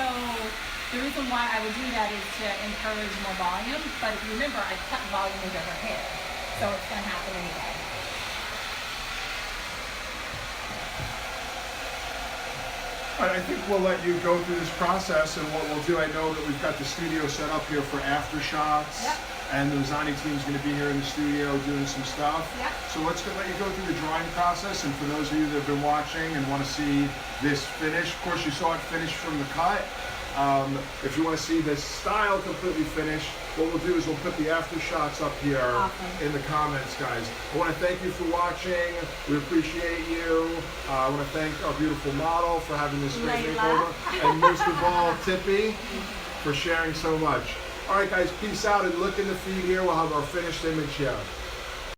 the reason why I would do that is to encourage more volume. But if you remember, I cut volume into her hair. So it's going to happen anyway. All right, I think we'll let you go through this process, and what we'll do, I know that we've got the studio set up here for after shots. Yep. And the Zani team's going to be here in the studio doing some stuff. Yep. So let's let you go through the drawing process. And for those of you that have been watching and want to see this finish, of course you saw it finished from the cut. If you want to see this style completely finished, what we'll do is we'll put the after shots up here Awesome. in the comments, guys. I want to thank you for watching. We appreciate you. I want to thank our beautiful model for having this great Layla. makeover. And most of all, Tippy, for sharing so much. All right, guys, peace out and look in the feed here. We'll have our finished image here.